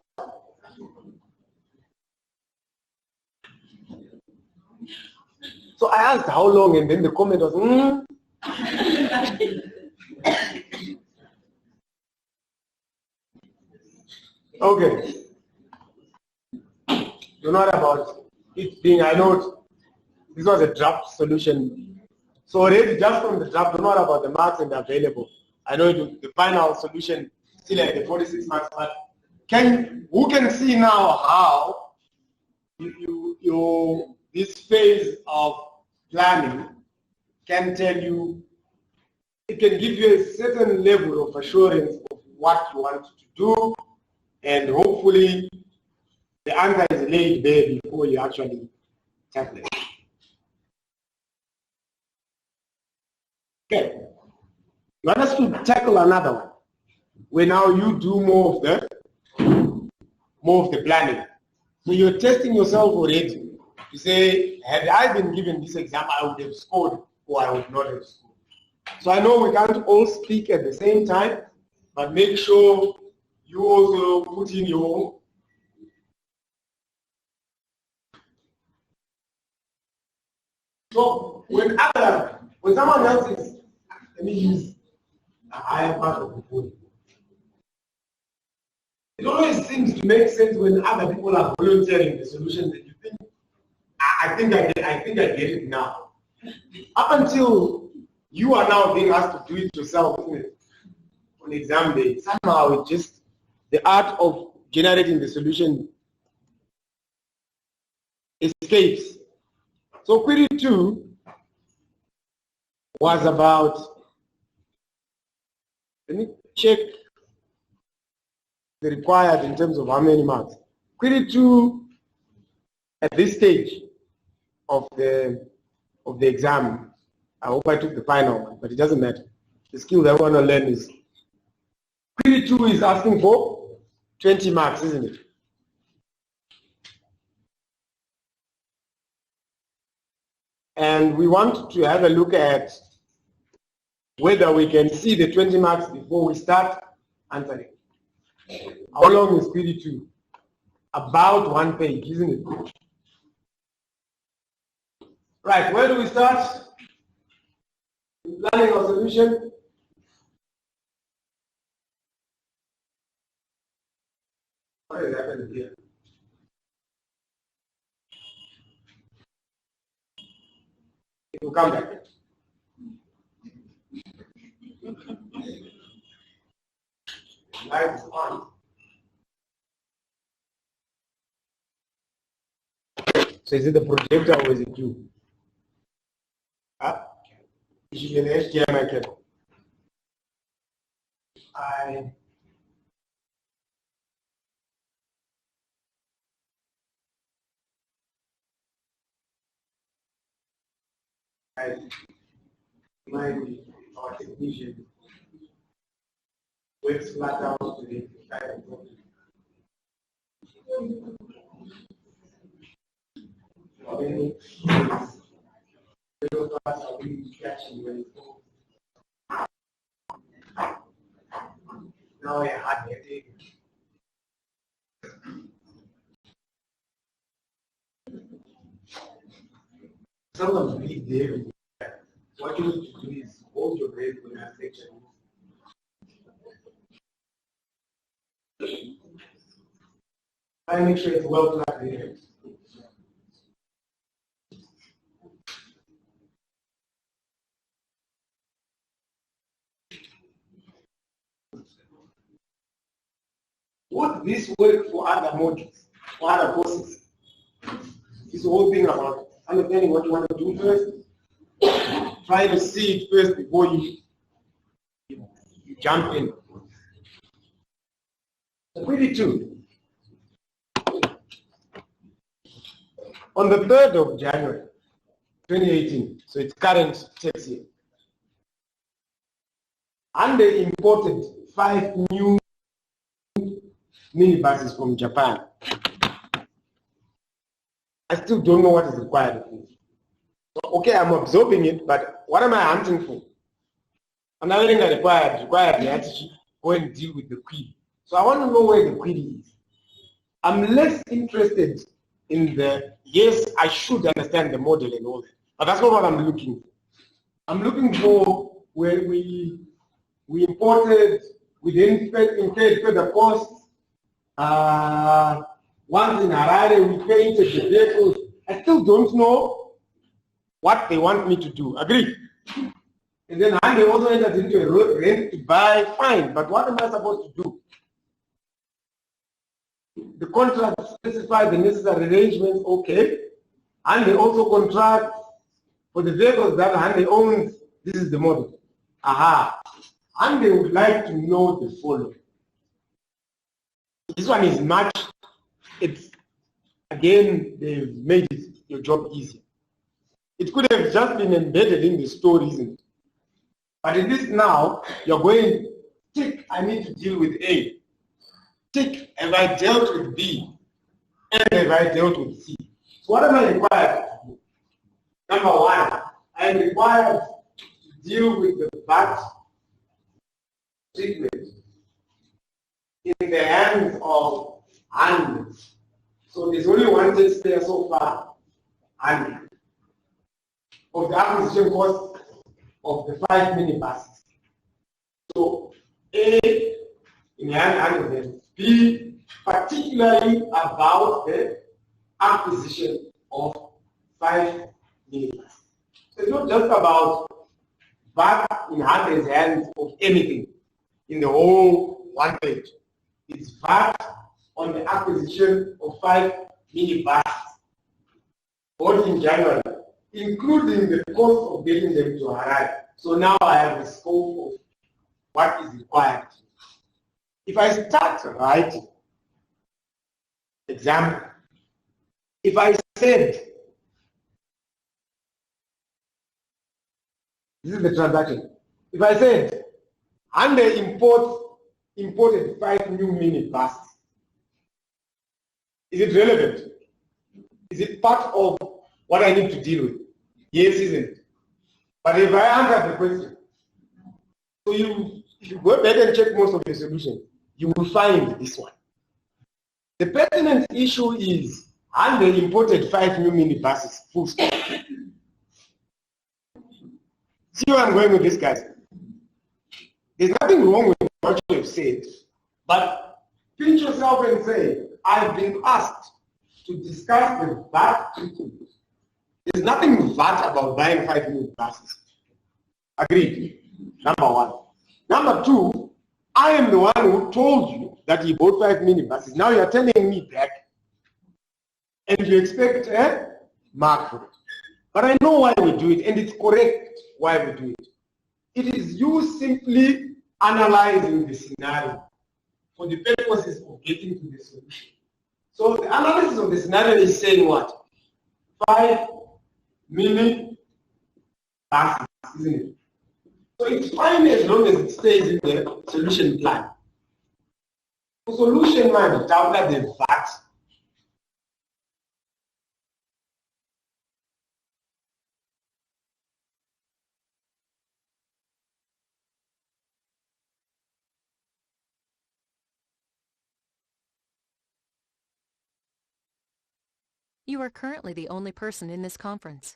So I asked how long, and then the comment was, Okay. You're not about it being, I know this was a draft solution. So already just from the draft, you're not about the marks and the available. I know the final solution still at the 46 marks, but who can see now how this phase of planning can tell you, it can give you a certain level of assurance of what you want to do, and hopefully the answer is laid there before you actually tackle it. Okay. You want us to tackle another one, where now you do more of the planning. So you're testing yourself already to say, had I been given this exam, I would have scored or I would not have scored. So I know we can't all speak at the same time, but make sure you also put in your so when someone else is, let me use a higher part of the body. It always seems to make sense when other people are volunteering the solutions that you think, I think I get it now. Up until you are now being asked to do it yourself, isn't it? On exam day, somehow it just, the art of generating the solution escapes. So query 2 was about, let me check the required in terms of how many marks. Query 2 at this stage of the exam, I hope I took the final one, but it doesn't matter. The skill that I want to learn is query 2 is asking for 20 marks, isn't it? And we want to have a look at whether we can see the 20 marks before we start answering. How long is query 2? About 1 page, isn't it? Right, where do we start? Planning our solution. What is happening here? It will come back. Light is on. So is it the projector or is it you? It should be an HDMI cable. Our technician works flat out to the kind of problem. How many of us are really catching when it's over? Now I had headache. Sometimes we there. What you need to do is hold your breath when I section. Try and make sure it's well plugged in. Would this work for other modules, for other courses? This whole thing about understanding what you want to do first. Try to see it first before you jump in. Query 2. On the 3rd of January, 2018, so it's current tax year, and they imported 5 new minibuses from Japan. I still don't know what is required of me. Okay, I'm absorbing it, but what am I hunting for? Another thing that required me to go and deal with the query. So I want to know where the query is. I'm less interested in the, yes, I should understand the model and all that, but that's not what I'm looking for. I'm looking for where we imported, we then incurred further costs. Once in Harare, we painted the vehicles. I still don't know what they want me to do. Agree? And then they also entered into a rent to buy, fine, but what am I supposed to do? The contract specifies the necessary arrangements, okay. And they also contract for the vehicles that Hyundai owns, this is the model. Aha. And they would like to know the following. This one is much, it's, again, they've made it, your job easier. It could have just been embedded in the story, isn't it? But in this now, you're going, tick, I need to deal with A. Tick, have I dealt with B? And have I dealt with C? So what am I required to do? Number 1, I am required to deal with the VAT treatment in the hands of hundreds. So there's only one taxpayer so far, 100. Of the acquisition cost of the 5 minibuses. So A in the hand of them, B particularly about the acquisition of 5 minibuses. So it's not just about VAT in hundreds hands of anything in the whole 1 page. It's VAT on the acquisition of 5 minibuses, both in January, including the cost of getting them to Harare. So now I have the scope of what is required. if I start writing, example, if I said, this is the transaction. If I said, under imported 5 new minibuses, is it relevant? Is it part of what I need to deal with? Yes, isn't it? But if I answer the question, so if you go back and check most of the solutions, you will find this one. The pertinent issue is, and they imported 5 new minibuses, full stop. See where I'm going with this, guys? There's nothing wrong with what you have said, but pinch yourself and say, I've been asked to discuss the VAT treatment. There's nothing VAT about buying 5 new buses. Agreed? Number one. Number two, I am the one who told you that he bought 5 minibuses. Now you're telling me back, and you expect a mark for it. But I know why we do it, and it's correct why we do it. It is you simply analyzing the scenario for the purposes of getting to the solution. So the analysis of the scenario is saying what? 5 minibuses, isn't it? So it's fine as long as it stays in the solution plan. The solution man, download the VAT. You are currently the only person in this conference.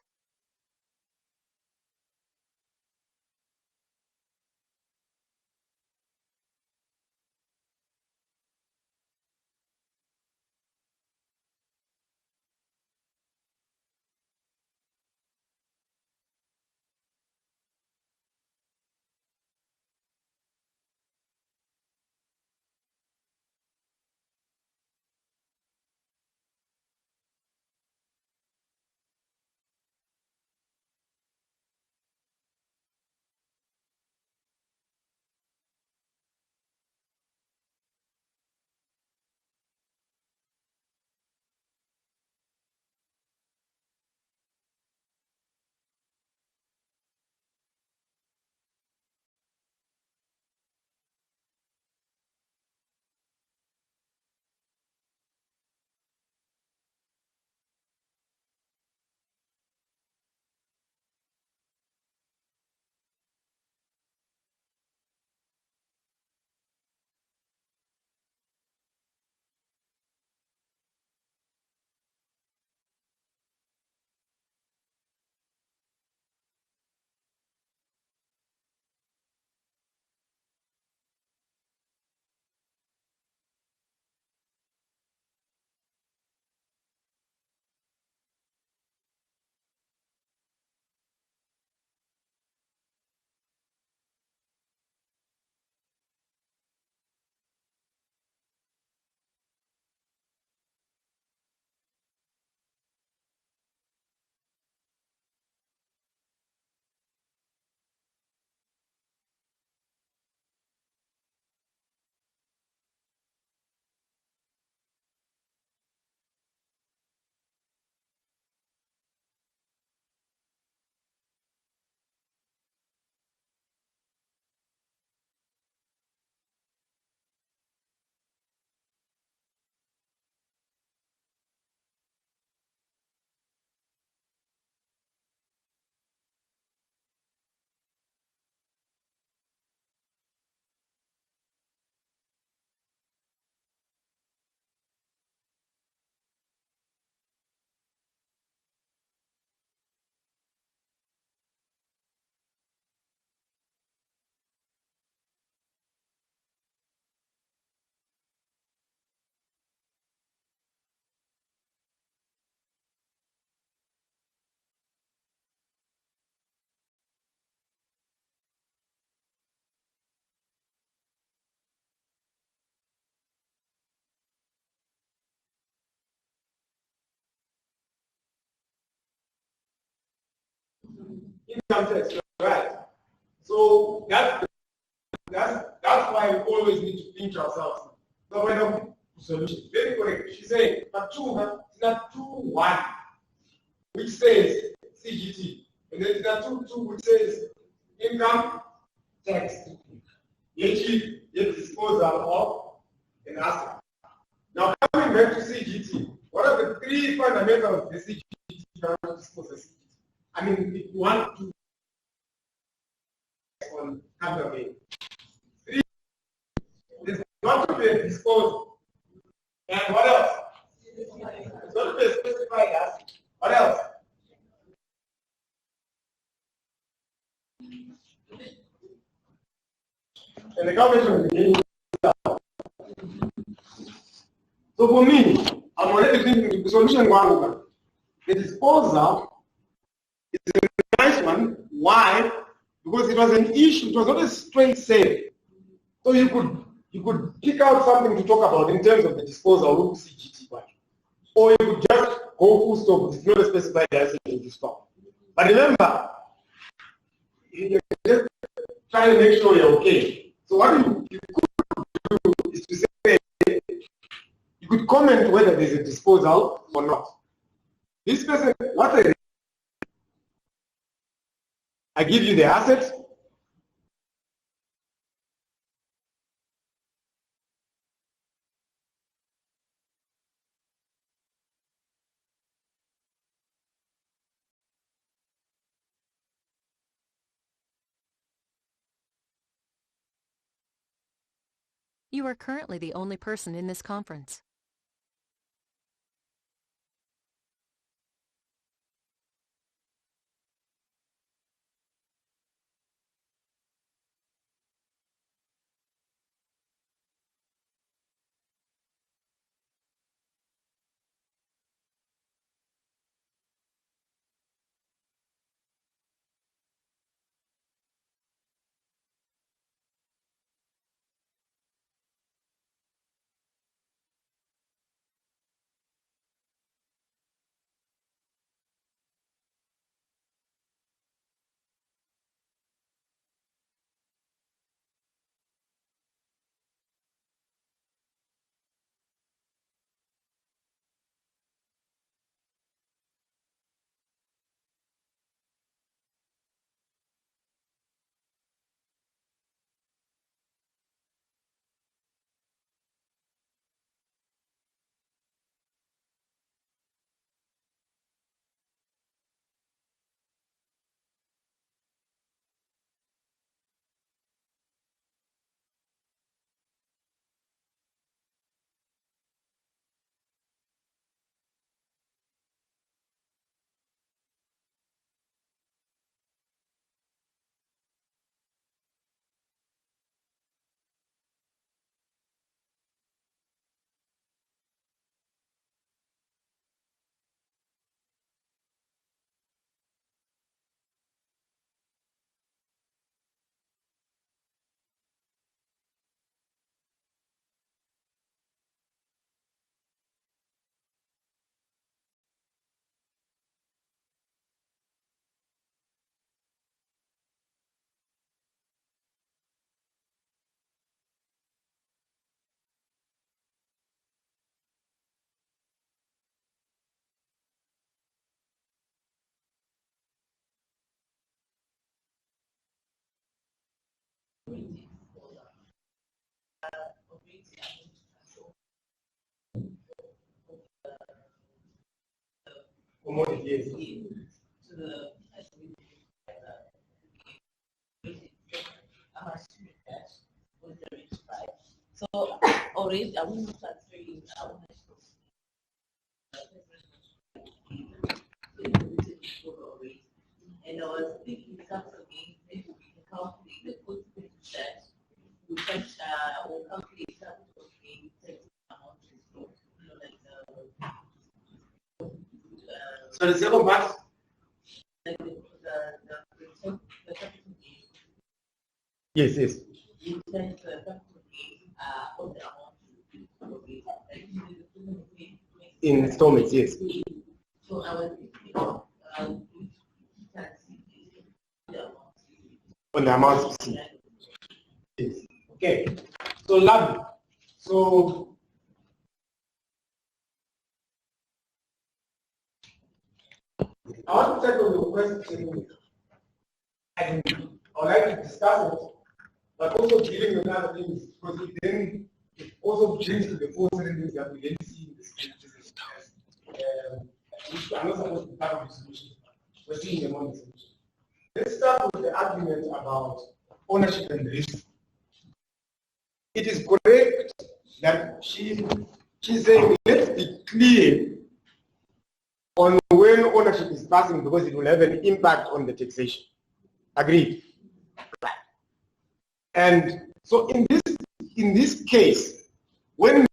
Income tax, right? So that's why always need to pinch ourselves. So when a solution, very correct. She said, but it's not 2-1, which says CGT. And then it's not 2-2, which says income tax. Yet disposal of an asset. Now coming back to CGT, what are the 3 fundamentals of the CGT to dispose of CGT? I mean, if you want to on capital gain. 3, there's got to be a disposal. And what else? There's got to be a specified asset. What else? And the government will so for me, I'm already thinking the solution one. The disposal is a nice one. Why? Because it was an issue, it was not a straight sale. So you could pick out something to talk about in terms of the disposal of CGT budget. Or you could just go full stop, it's not a specified asset to stop. But remember, you're just trying to make sure you're okay. So what you could do is to say, you could comment whether there's a disposal or not. This person, what I give you the asset. You are currently the only person in this conference. So already I will not transfer you out. And I was thinking something maybe we can calculate the footprint that we can will calculate something amount to store, like So the second part? Like the capital gain. Yes, yes. You send the capital gain of the amount In installments, yes. So I was thinking On the amount. Yes. Okay. So lovely. So I want to check on your question. I would like to discuss it, but also dealing with other things, because it also brings to the fore certain things that we didn't see in the scriptures, which are not supposed to be part of the solution. We're seeing them on the solution. Let's start with the argument about ownership and risk. It is correct that she's saying, let's be clear on when ownership is passing, because it will have an impact on the taxation. Agreed? And so in this case, when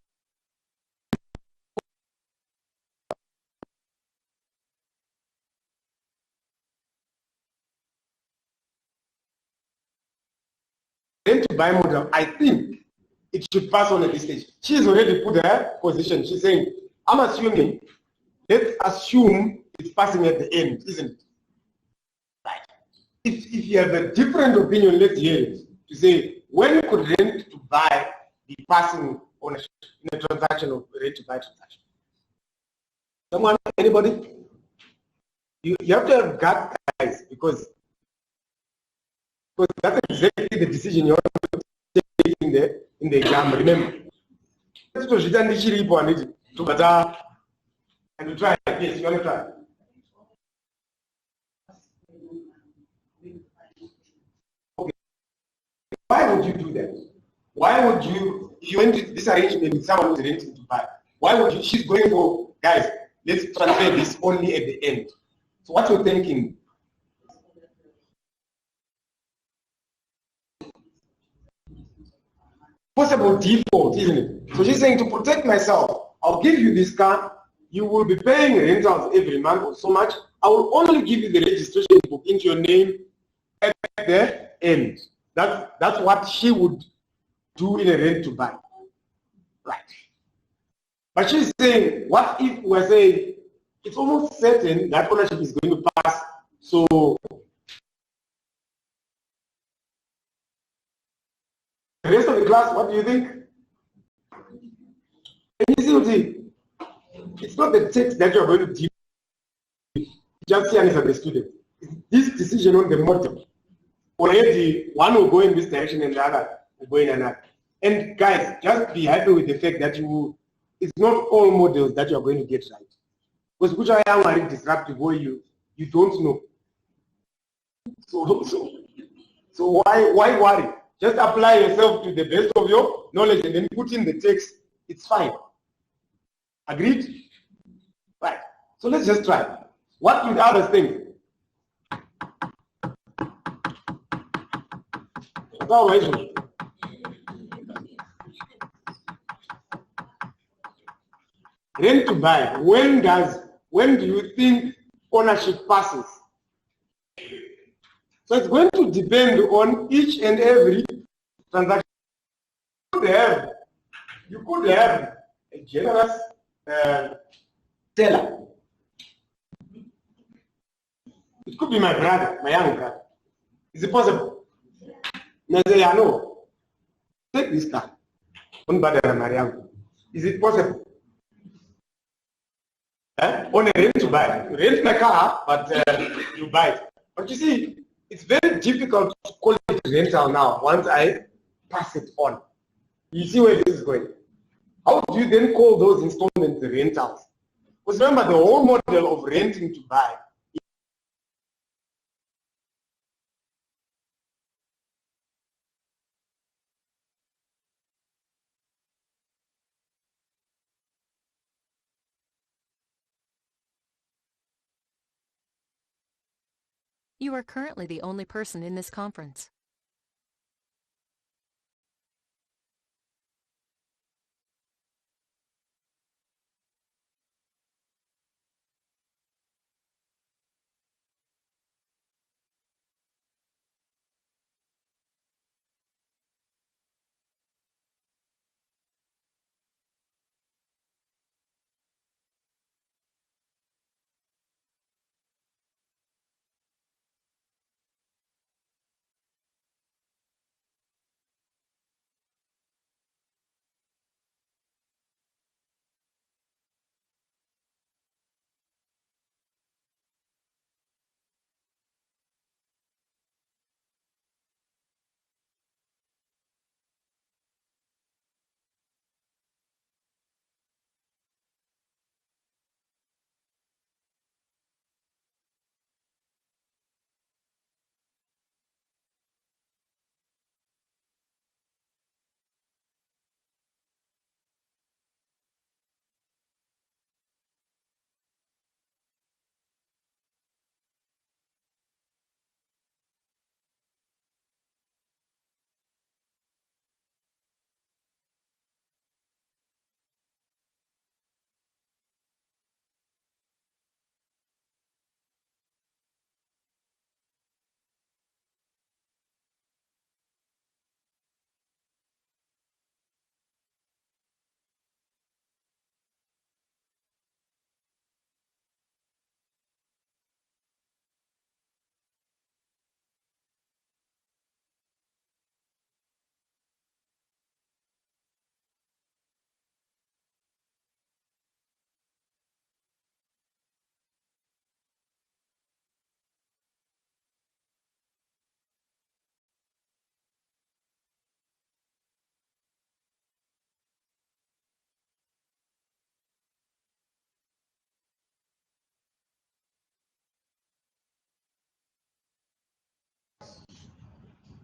rent to buy model, I think it should pass on at this stage. She's already put her position. She's saying, I'm assuming, let's assume it's passing at the end, isn't it? Right. If you have a different opinion, let's hear it. To say, when could rent to buy be passing ownership in a transaction of rent to buy transaction? Someone, anybody? You have to have gut, guys, because that's exactly the decision you want to take in the exam. Remember, and you try. Yes, you want to try. Okay. Why would you do that? Why would you, if you went this arrangement with someone who's renting to buy, why would you, she's going for, guys, let's transfer this only at the end. So what you're thinking? Possible default, isn't it? So she's saying, to protect myself, I'll give you this car, you will be paying rentals every month or so much. I will only give you the registration book into your name at the end. That's what she would do in a rent to buy. Right. But she's saying, what if we're saying it's almost certain that ownership is going to pass? So the rest of the class, what do you think? Can you see what it's not the text that you're going to deal with. Just see as a student. This decision on the model. Already one will go in this direction and the other will go in another. And guys, just be happy with the fact that it's not all models that you're going to get right. Because which I am very disruptive where you don't know. So why worry? Just apply yourself to the best of your knowledge and then put in the text. It's fine. Agreed? Right. So let's just try. What would others think? Rent to buy. When do you think ownership passes? So it's going to depend on each and every transaction. You could have a generous seller. It could be my brother, my young brother. Is it possible? And I say, I know. Take this car. Is it possible? On a rent to buy. You rent the car, but you buy it. But you see, it's very difficult to call it rental now once I pass it on. You see where this is going. How do you then call those installments rentals? Because remember, the whole model of renting to buy You are currently the only person in this conference.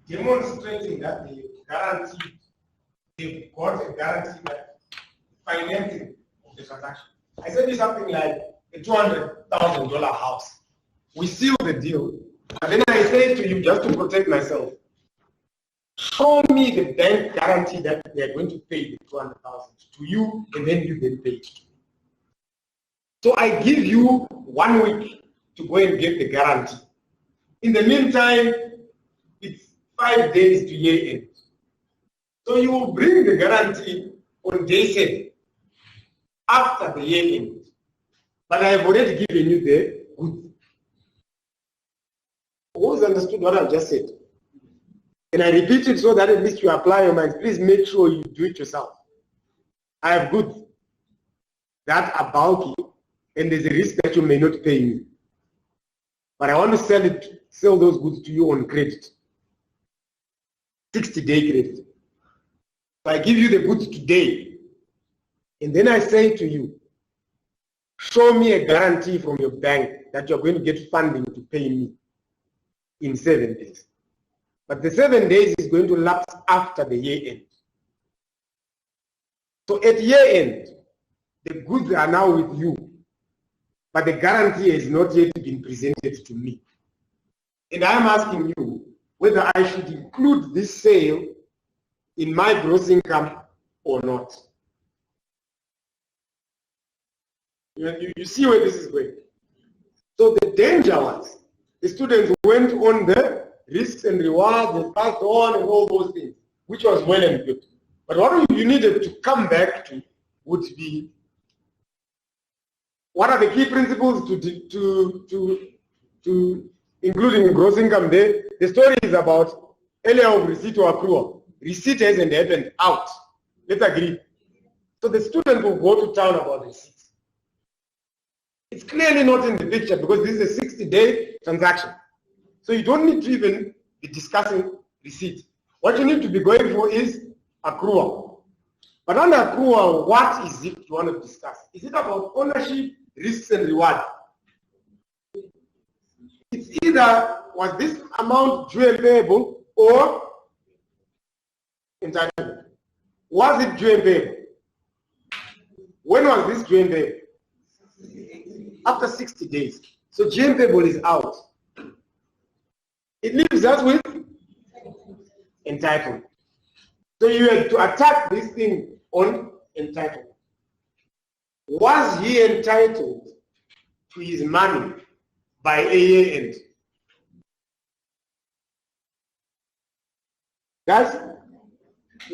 demonstrating that they guaranteed, they've got a guarantee that financing of the transaction. I said it's something like a $200,000 house. We seal the deal, and then I say to you, just to protect myself, show me the bank guarantee that they are going to pay the 200,000 to you, and then you get paid. So I give you 1 week to go and get the guarantee. In the meantime, it's 5 days to year end. So you will bring the guarantee on day 7 after the year end. But I have already given you the goods. Who's understood what I've just said? And I repeat it so that at least you apply your minds. Please make sure you do it yourself. I have goods that are bulky, and there's a risk that you may not pay me. But I want to sell those goods to you on credit. 60-day credit. So I give you the goods today, and then I say to you, show me a guarantee from your bank that you're going to get funding to pay me in 7 days. But the 7 days is going to lapse after the year end. So at year end, the goods are now with you, but the guarantee has not yet been presented to me. And I'm asking you whether I should include this sale in my gross income or not. You see where this is going. So the danger was, the students went on the risks and rewards, they passed on and all those things, which was well and good. But what you needed to come back to would be, what are the key principles to including gross income there? The story is about earlier of receipt or accrual. Receipt hasn't happened out. Let's agree. So the student will go to town about receipts. It's clearly not in the picture because this is a 60-day transaction. So you don't need to even be discussing receipt. What you need to be going for is accrual. But under accrual, what is it you want to discuss? Is it about ownership, risks, and reward? It's either was this amount due and payable or entitlement. Was it due and payable? When was this due and payable? After 60 days. So due and payable is out. It leaves us with entitlement. So you have to attack this thing on entitlement. Was he entitled to his money by a year end? Guys,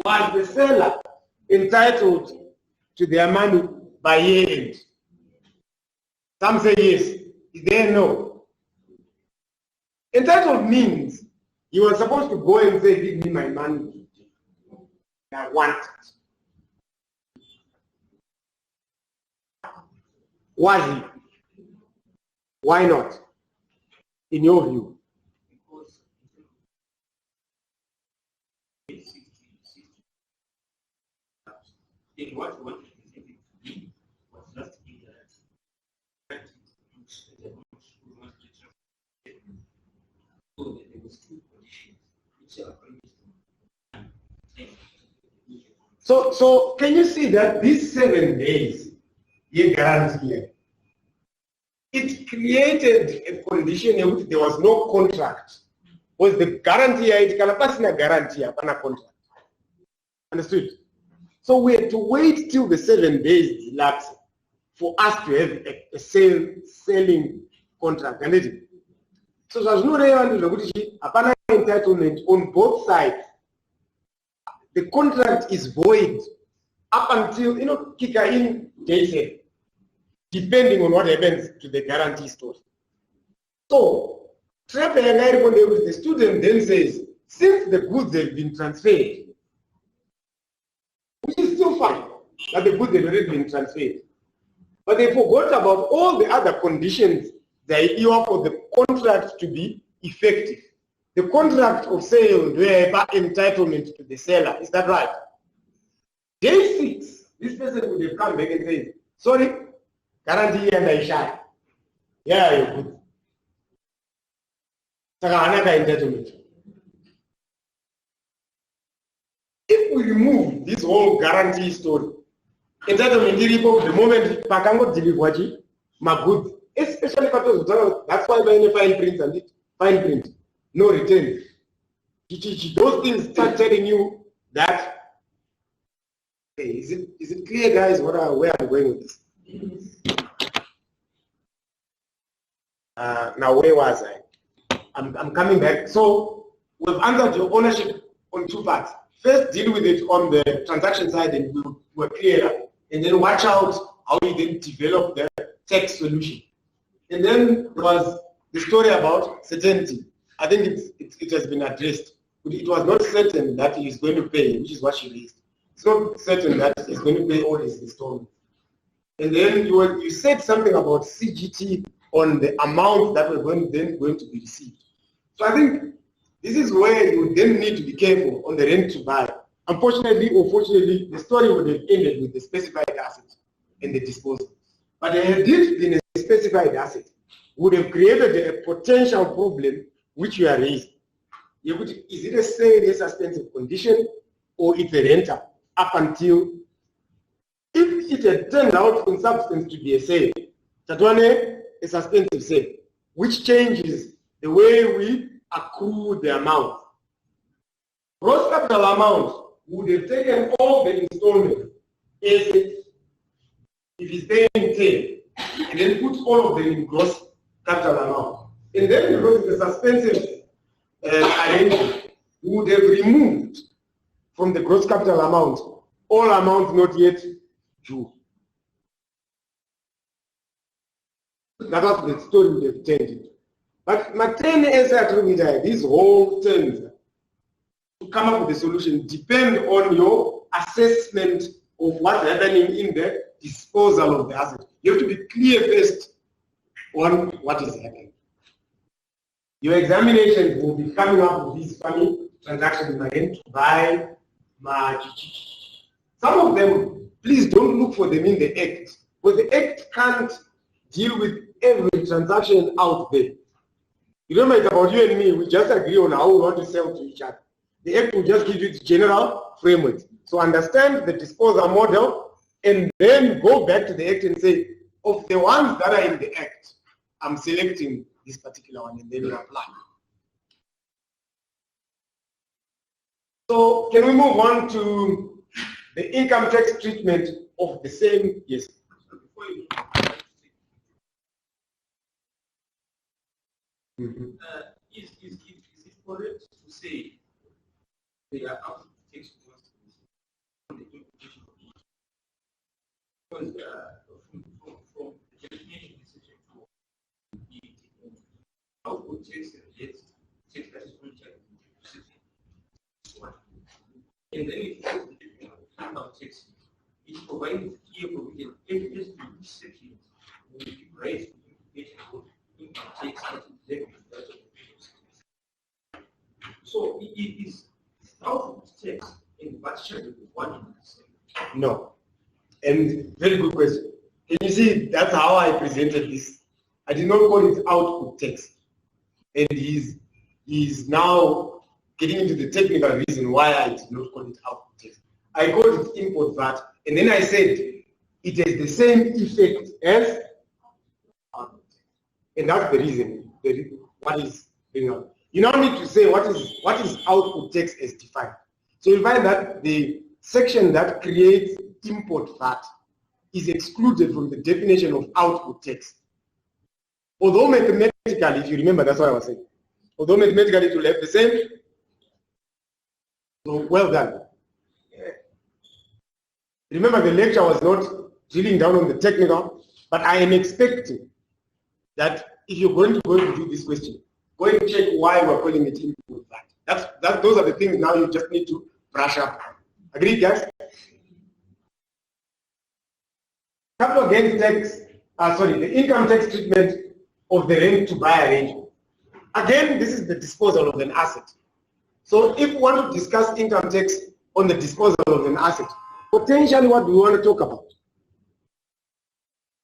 was the seller entitled to their money by year end? Some say yes. Is there no? Entitled means he was supposed to go and say, give me my money. I want it. Was he? Why not? In your view? In what was just So can you see that these 7 days, you guarantee, it created a condition in which there was no contract. Was the guarantee, it can pass in a guarantee, a contract. Understood? So we had to wait till the 7 days elapsed for us to have a selling contract. So there's no entitlement on both sides. The contract is void up until, kicker in day 7, depending on what happens to the guarantee story. So, the student then says, since the goods have been transferred, which is still fine, that the goods have already been transferred, but they forgot about all the other conditions that you have for the contract to be effective. The contract of sale, whereby entitlement to the seller, is that right? Day 6, this person would have come back and said, sorry, guarantee and I shall. Yeah, you're good. Entitlement. if we remove this whole guarantee story, entitlement iripo the moment pakango deliver my goods, especially that's why when fine print and fine print, no return. Those things start telling you that. Hey, is it clear, guys? Where I'm going with this? Now where was I? I'm coming back. So we've answered your ownership on two parts. First, deal with it on the transaction side, and we're clear. And then watch out how you then develop the tax solution. And then there was the story about certainty. I think it has been addressed. It was not certain that he is going to pay, which is what she raised. It's not certain that he's going to pay all his installments. And then you said something about CGT on the amount that we're then going to be received. So I think this is where you then need to be careful on the rent to buy. Unfortunately or fortunately, the story would have ended with the specified asset and the disposal. But had it been a specified asset, would have created a potential problem which you are raising. Is it a sale, a suspensive condition, or it's a renter up until, if it had turned out in substance to be a sale, that one a suspensive sale, which changes the way we accrue the amount. Gross capital amount would have taken all the installments if he's paying 10, and then put all of them in gross capital amount. And then because it's a suspensive arrangement, we would have removed from the gross capital amount all amounts not yet due. That was the story we have turned into. But my 10 answer these whole terms to come up with a solution depend on your assessment of what's happening in the disposal of the asset. You have to be clear first on what is happening. Your examinations will be coming up with these funny transactions to buy, some of them, please don't look for them in the Act, because the Act can't deal with every transaction out there. Remember, it's about you and me. We just agree on how we want to sell to each other. The Act will just give you the general framework. So understand the disposal model, and then go back to the Act and say, of the ones that are in the Act, I'm selecting this particular one, and then you apply. So can we move on to the income tax treatment of the same? Yes. Is it correct to say they are out of tax on the implication of each? Because from the definition in section 4, output tax relates to tax that is on one. And then it says the definition of income tax, it provides clear provision evidence to each section will be raised to implication of income tax that is levied. So it is output tax in virtually one in the same. No. And very good question. Can you see that's how I presented this? I did not call it output tax. And he's now getting into the technical reason why I did not call it output tax. I called it import VAT, and then I said it has the same effect as output tax. And that's the reason what is being out. You now need to say what is output tax as defined. So you'll find that the section that creates import VAT is excluded from the definition of output tax. Although mathematically, if you remember, that's what I was saying. Although mathematically it will have the same. So well done. Remember, the lecture was not drilling down on the technical, but I am expecting that if you're going to do this question, go and check why we're calling it input VAT. Those are the things now you just need to brush up. Agreed, guys? Capital gains tax, the income tax treatment of the rent to buy arrangement. Again, this is the disposal of an asset. So if we want to discuss income tax on the disposal of an asset, potentially what do we want to talk about?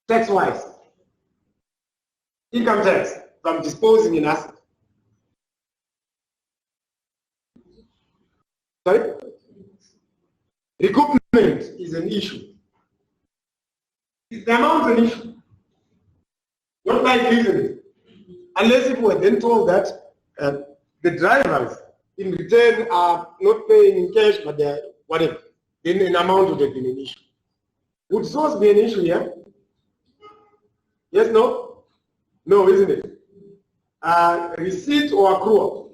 Tax-wise. Income tax from disposing an asset. Sorry? recoupment is an issue. Is the amount an issue? Not likely, isn't it? Unless if we were then told that the drivers in return are not paying in cash, but they're whatever, then an amount would have been an issue. Would source be an issue here? Yes, no? No, isn't it? Receipt or accrual?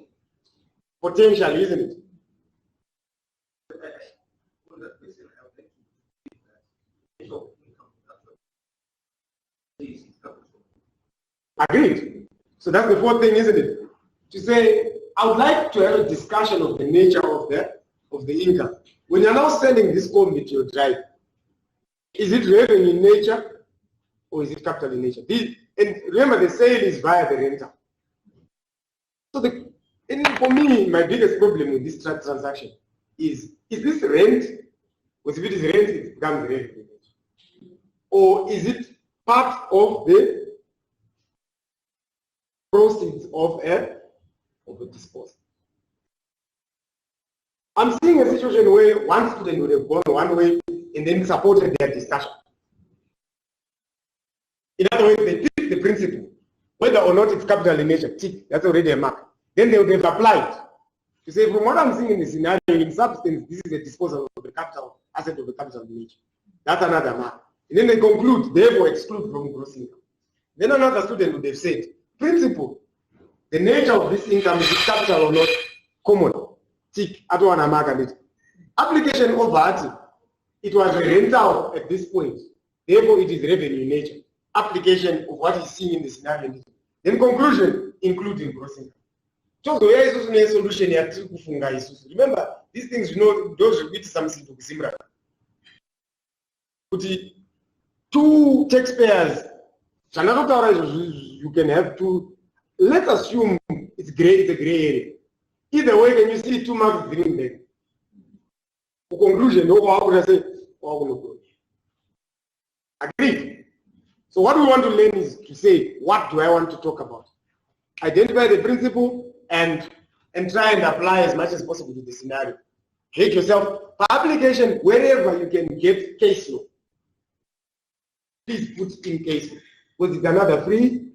Potentially, isn't it? Agreed. So that's the fourth thing, isn't it? To say, I would like to have a discussion of the nature of the income. When you're now selling this home with your drive, is it revenue in nature or is it capital in nature? And remember, the sale is via the rental. So for me, my biggest problem with this transaction is this rent? Because if it is rent, it becomes revenue. Or is it part of the proceeds of a disposal? I'm seeing a situation where one student would have gone one way and then supported their discussion. In other words, they pick the principle, whether or not it's capital in nature, tick, that's already a mark. Then they would have applied to say, from what I'm seeing in the scenario, in substance, this is a disposal of the capital, asset of the capital in nature. That's another mark. And then they conclude, therefore exclude from gross income. Then another student would have said, principle, the nature of this income, is it capital or not? Common. Tick, I don't want to mark it. Application of VAT, it was a rental at this point. Therefore, it is revenue in nature. Application of what is seen in the scenario. Then conclusion, including gross income. So where is also a solution here to kufunga isusu. Remember, these things, those repeat something to Simra. But two taxpayers, you can have two. Let's assume it's a gray area. Either way, can you see two marks green there? For conclusion, how would I say? Agreed. So what we want to learn is to say, what do I want to talk about? Identify the principle and try and apply as much as possible to the scenario. Hate yourself. For application, wherever you can get case law, please put in case law. Because it's another free,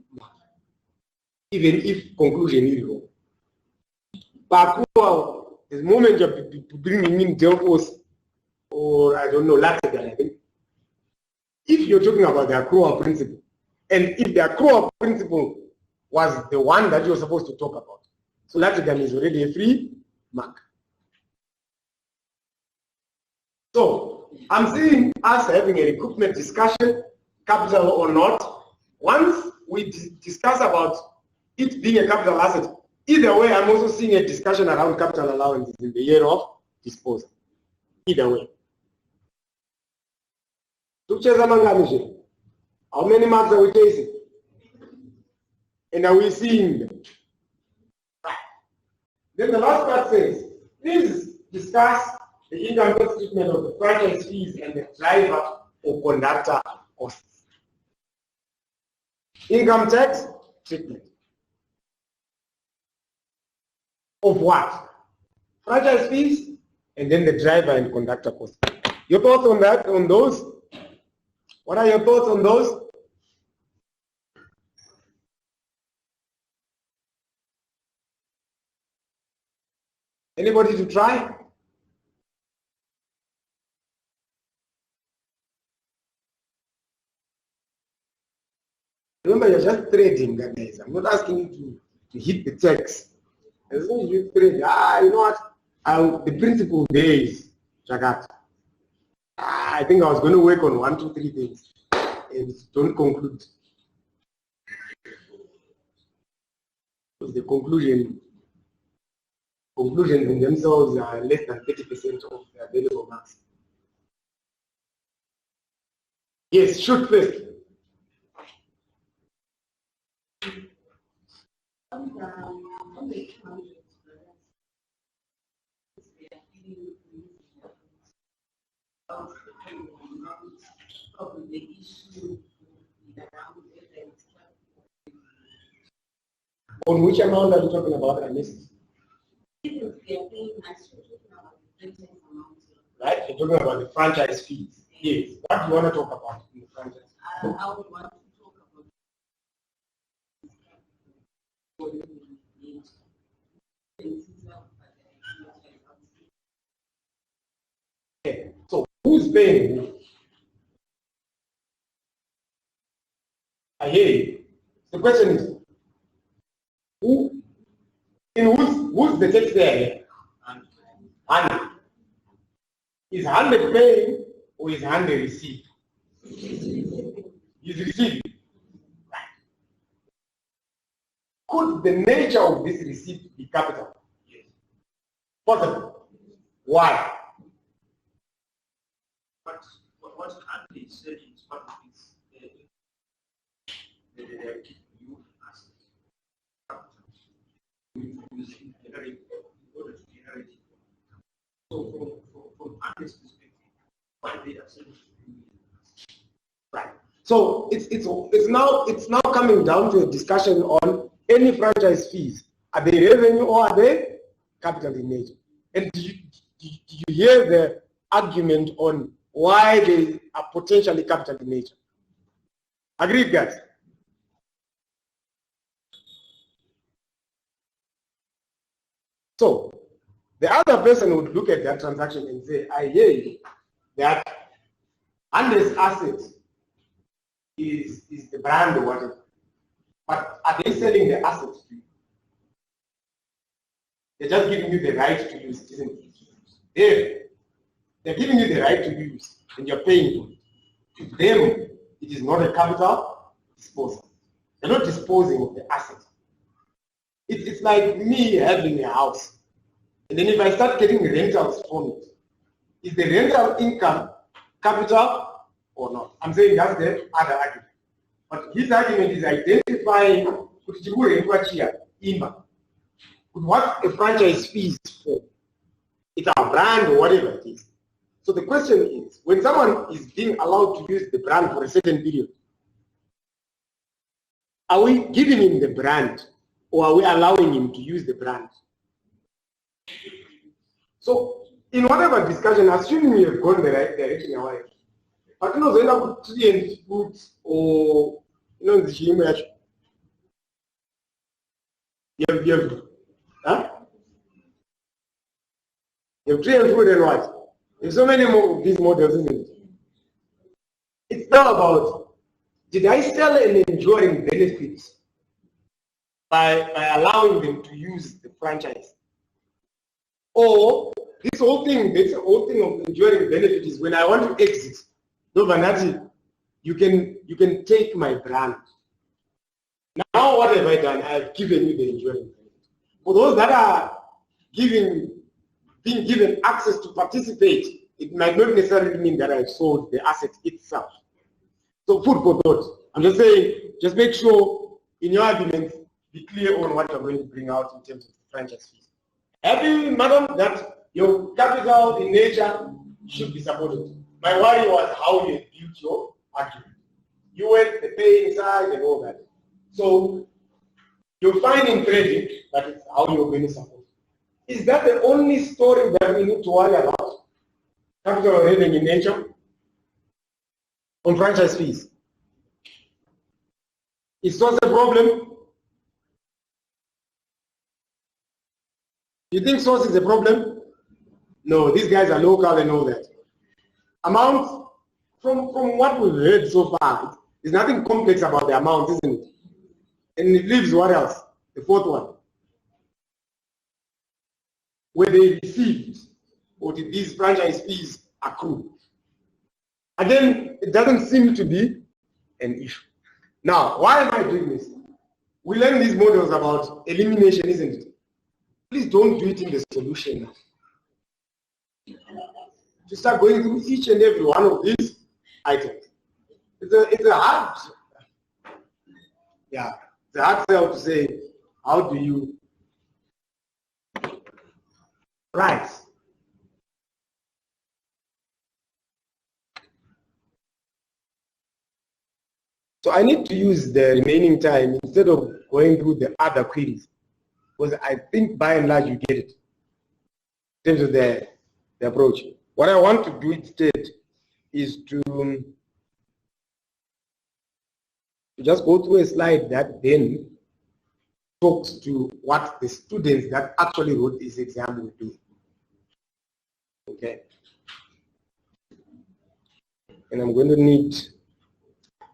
even if conclusion is wrong. But the moment you're bringing in Delphos or I don't know, Latigan, I think, if you're talking about the accrual principle, and if the accrual principle was the one that you're supposed to talk about, so Latigan is already a free mark. So I'm seeing us having a recoupment discussion, capital or not. Once we discuss about it being a capital asset, either way, I'm also seeing a discussion around capital allowances in the year of disposal. Either way. How many marks are we chasing? And are we seeing them? Right. Then the last part says, please discuss the income tax treatment of the franchise fees and the driver or conductor costs. Income tax treatment. Of what? Franchise fees and then the driver and conductor costs. Your thoughts on that, on those? What are your thoughts on those? Anybody to try? Remember, you're just trading, guys. I'm not asking you to hit the text. As soon as you trade, you know what? The principle there is Jagat. I think I was going to work on 1, 2, 3 things and don't conclude. Because the conclusions in themselves are less than 30% of the available marks. Yes, shoot first. On the account of the issue around it. On which amount are you talking about? I missed. Right? you're talking about the franchise fees. Yes. What do you want to talk about in the franchise? I would want to talk about what you need. Okay. So who's paying who? I hear you. The question is, who's the taxpayer here? 100. Is 100 paying or is 100 receiving? He's receiving. Could the nature of this receipt be capital? Yes. Possible. Why? What Andy is saying is part of this. They are giving you assets. Use in order to generate it. So from Andy's perspective, why they are saying right. So it's now coming down to a discussion on any franchise fees. Are they revenue or are they capital in nature? And do you hear the argument on why they are potentially capital in nature? Agreed, guys? So the other person would look at that transaction and say, I hear you that Andres' asset is the brand or whatever. But are they selling the assets to you? They're just giving you the right to use it, isn't it? They're giving you the right to use and you're paying for it. To them, it is not a capital disposal. They're not disposing of the asset. It's like me having a house. And then if I start getting rentals from it, is the rental income capital or not? I'm saying that's the other argument. But his argument is identifying what a franchise fee is for. It's our brand or whatever it is. So the question is, when someone is being allowed to use the brand for a certain period, are we giving him the brand or are we allowing him to use the brand? So in whatever discussion, assuming we have gone the right direction, but end up with tree and food or the image. You have tree and food and what? There's so many more of these models, isn't it? It's now about, did I sell an enduring benefit by allowing them to use the franchise? Or this whole thing of enduring benefit is when I want to exit. No, Vanati, you can take my brand. Now what have I done? I have given you the enduring benefit. For those that are being given access to participate, it might not necessarily mean that I've sold the asset itself. So food for thought. I'm just saying, just make sure in your arguments, be clear on what you're going to bring out in terms of franchise fees. Happy, madam, that your capital in nature should be supported. My worry was how you built your argument. You went the paying side and all that. So you'll find in credit that is how you're going to support. Is that the only story that we need to worry about? Capital revenue in nature on franchise fees. Is source a problem? You think source is a problem? No, these guys are local and all that. Amount, from what we've heard so far, there's nothing complex about the amount, isn't it? And it leaves what else? The fourth one. Were they received or did these franchise fees accrue? Again, it doesn't seem to be an issue. Now, why am I doing this? We learn these models about elimination, isn't it? Please don't do it in the solution now. To start going through each and every one of these items. It's a hard sell to say, how do you right? So I need to use the remaining time instead of going through the other queries, because I think by and large you get it in terms of the approach. What I want to do instead is to just go through a slide that then talks to what the students that actually wrote this exam will do. Okay. And I'm going to need,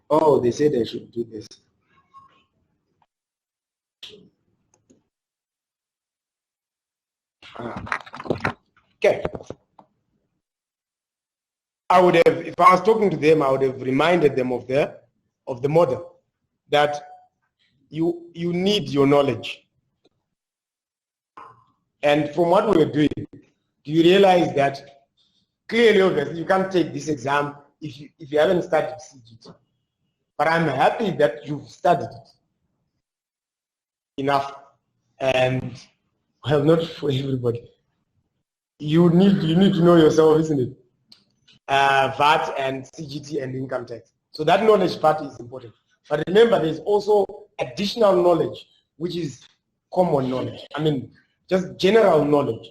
oh, they said I should do this. Okay. I would have, if I was talking to them, I would have reminded them of the model, that you need your knowledge. And from what we were doing, do you realize that clearly, obviously, you can't take this exam if you haven't studied CGT. But I'm happy that you've studied it enough, and well, not for everybody. You need to know yourself, isn't it? VAT and CGT and income tax. So that knowledge part is important. But remember, there's also additional knowledge, which is common knowledge. I mean, just general knowledge.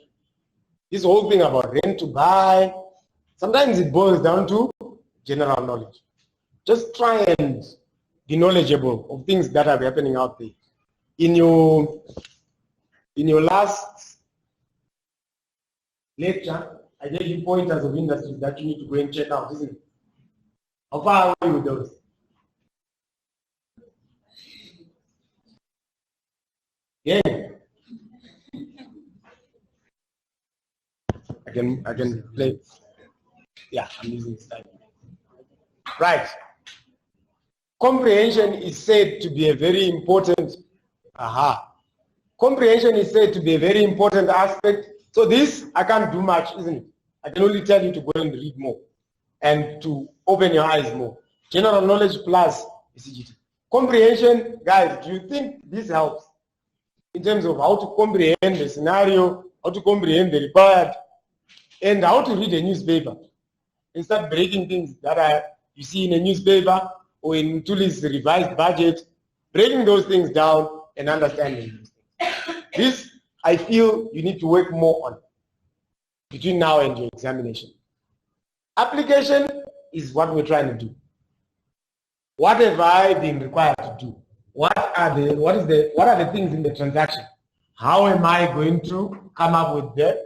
This whole thing about rent to buy, sometimes it boils down to general knowledge. Just try and be knowledgeable of things that are happening out there. In your last lecture, I gave you pointers of industries that you need to go and check out, isn't it? How far are you with those? Yeah. I can play. Yeah, I'm using this time. Right. Comprehension is said to be a very important, comprehension is said to be a very important aspect. So this, I can't do much, isn't it? I can only tell you to go and read more and to open your eyes more. General knowledge plus CGT. Comprehension, guys, do you think this helps in terms of how to comprehend the scenario, how to comprehend the required, and how to read a newspaper and start breaking things that you see in a newspaper or in Tuli's revised budget, breaking those things down and understanding these things. This, I feel, you need to work more on between now and your examination. Application is what we're trying to do. What have I been required to do? What are the things in the transaction? How am I going to come up with the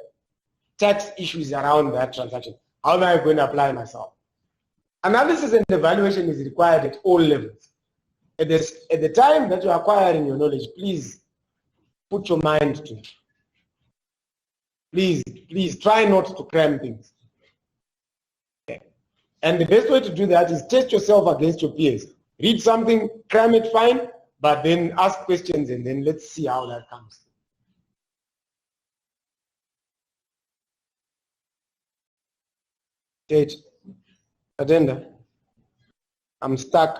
tax issues around that transaction? How am I going to apply myself? Analysis and evaluation is required at all levels. At the time that you're acquiring your knowledge, please put your mind to it. Please try not to cram things. Okay. And the best way to do that is test yourself against your peers. Read something, cram it fine, but then ask questions and then let's see how that comes. Date. Agenda. I'm stuck.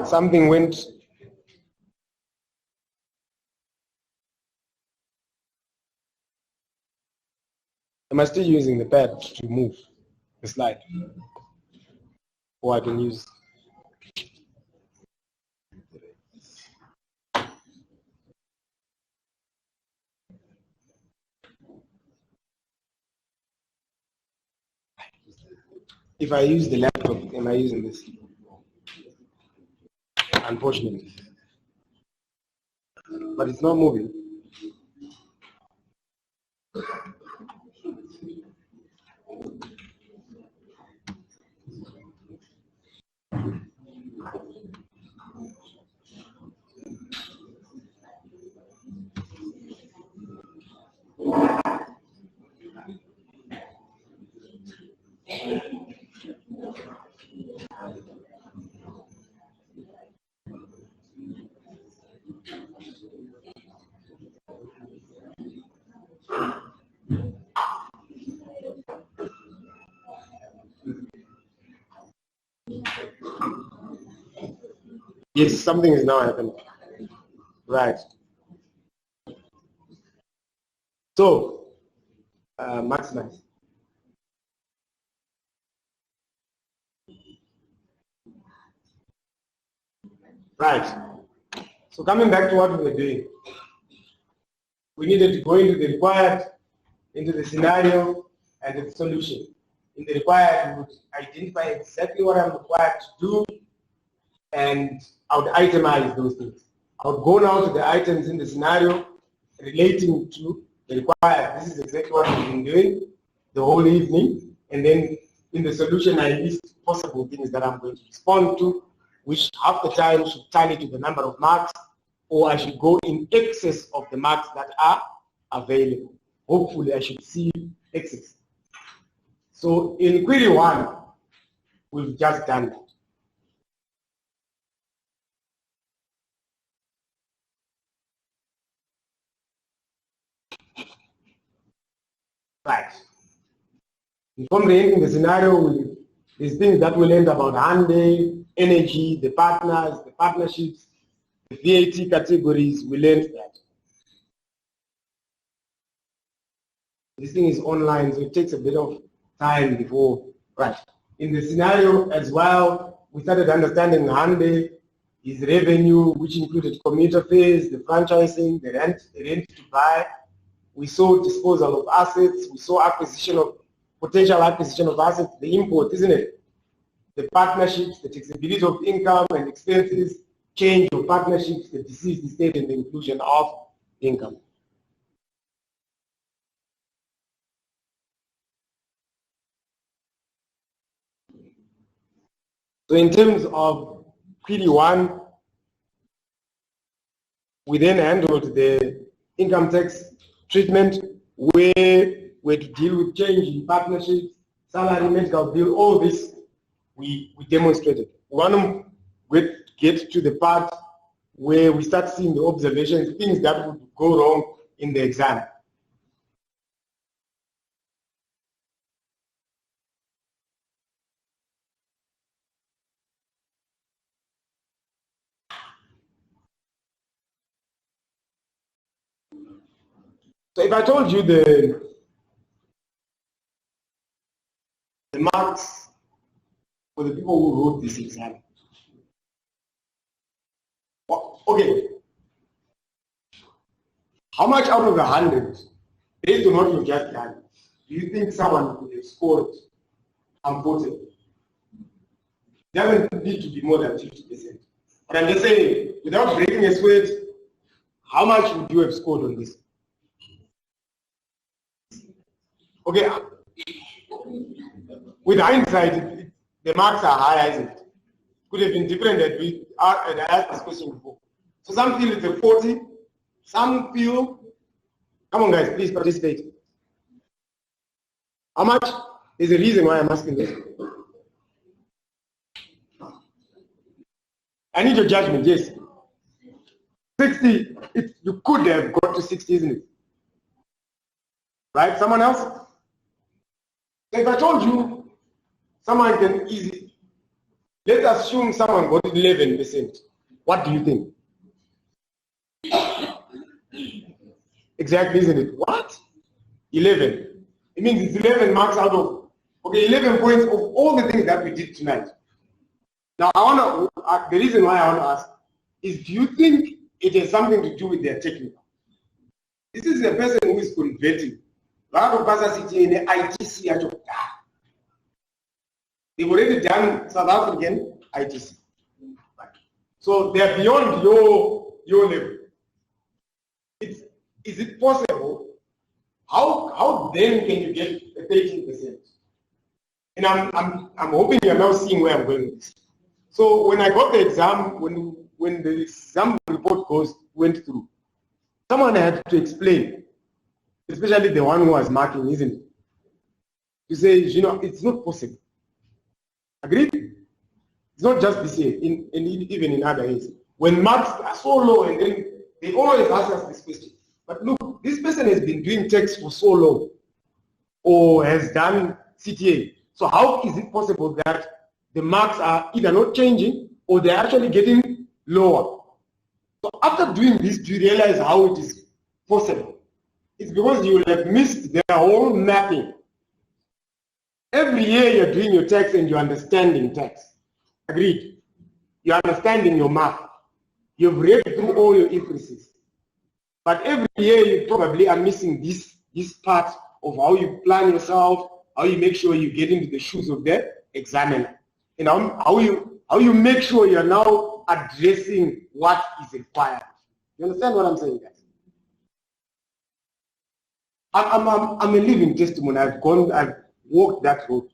Something went. Am I still using the pad to move the slide? Or I can use. If I use the laptop, am I using this? Unfortunately. But it's not moving. Yes, something is now happening. Right. So, maximize. Right. So coming back to what we were doing, we needed to go into the required, into the scenario, and the solution. In the required, I would identify exactly what I'm required to do, and I would itemize those things. I would go now to the items in the scenario relating to the required. This is exactly what I've been doing the whole evening, and then in the solution I list possible things that I'm going to respond to, which half the time should tally to the number of marks, or I should go in excess of the marks that are available. Hopefully I should see excess. So in query 1, we've just done that. Right. In comprehending the scenario, there's things that will end about Hande, energy, the partners, the partnerships, the VAT categories. We learned that. This thing is online, so it takes a bit of time before. Right. In the scenario as well, we started understanding Hande, his revenue, which included commuter fees, the franchising, the rent to buy. We saw disposal of assets. We saw potential acquisition of assets, the import, isn't it? The partnerships, the taxability of income and expenses, change of partnerships, the deceased estate, and the inclusion of income. So in terms of query 1, we then handled the income tax treatment, where we're to deal with change in partnerships, salary, medical bill, all this we demonstrated. We want to get to the part where we start seeing the observations, things that would go wrong in the exam. So if I told you the marks for the people who wrote this exam, well, okay, how much out of 100, based on what you've just done, do you think someone could have scored comfortably? It doesn't need to be more than 50%. But I'm just saying, without breaking a sweat, how much would you have scored on this? Okay, with hindsight, the marks are high, isn't it? Could have been different that I asked this question before. So some feel it's a 40, some feel, come on guys, please participate. How much? There's a reason why I'm asking this. I need your judgment, yes. 60, you could have got to 60, isn't it? Right, someone else? So if I told you someone can easily, let's assume someone got 11%. What do you think? Exactly, isn't it? What? 11. It means it's 11 marks out of, okay, 11 points of all the things that we did tonight. Now, the reason why I want to ask is, do you think it has something to do with their technical? This is a person who is converting. They've already done South African ITC. So they're beyond your level. Is it possible? How then can you get a 13%? And I'm hoping you're now seeing where I'm going with this. So when I got the exam, when the exam report went through, someone had to explain, especially the one who was marking, isn't it? To say, you know, it's not possible. Agreed? It's not just this year, even in other years. When marks are so low, and then they always ask us this question. But look, this person has been doing text for so long, or has done CTA. So how is it possible that the marks are either not changing, or they're actually getting lower? So after doing this, do you realize how it is possible? It's because you will have missed their whole mapping. Every year you're doing your text and you're understanding text. Agreed? You're understanding your math. You've read through all your inferences. But every year you probably are missing this part of how you plan yourself, how you make sure you get into the shoes of the examiner, and how you make sure you're now addressing what is required. You understand what I'm saying, guys? I'm a living testimony. I've walked that road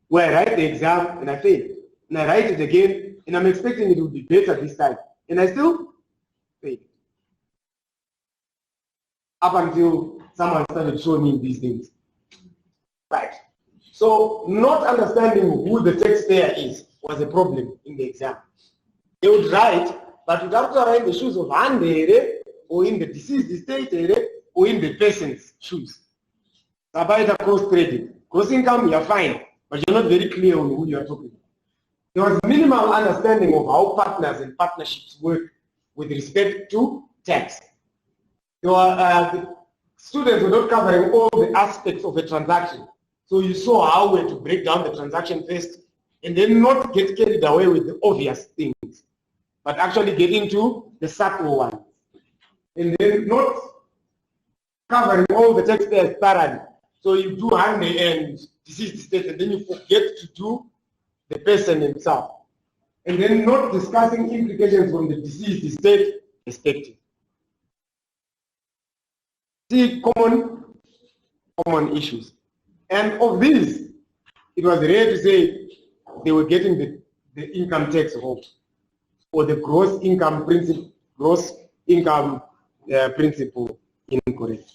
where I write the exam and I fail, and I write it again, and I'm expecting it will be better this time, and I still fail. Up until someone started showing me these things. Right. So not understanding who the taxpayer is was a problem in the exam. They would write, but would have to write in the shoes of Hande or in the deceased estate or in the person's shoes. About cross trading. Cross income, you're fine, but you're not very clear on who you're talking about. There was minimal understanding of how partners and partnerships work with respect to tax. The students were not covering all the aspects of a transaction. So you saw how we're to break down the transaction first and then not get carried away with the obvious things, but actually get into the subtle ones. And then not covering all the taxpayers thoroughly. So you do Hande and deceased estate, and then you forget to do the person himself. And then not discussing implications from the deceased estate perspective. See, common issues. And of these, it was rare to say they were getting the income tax wrong or the gross income principle incorrect.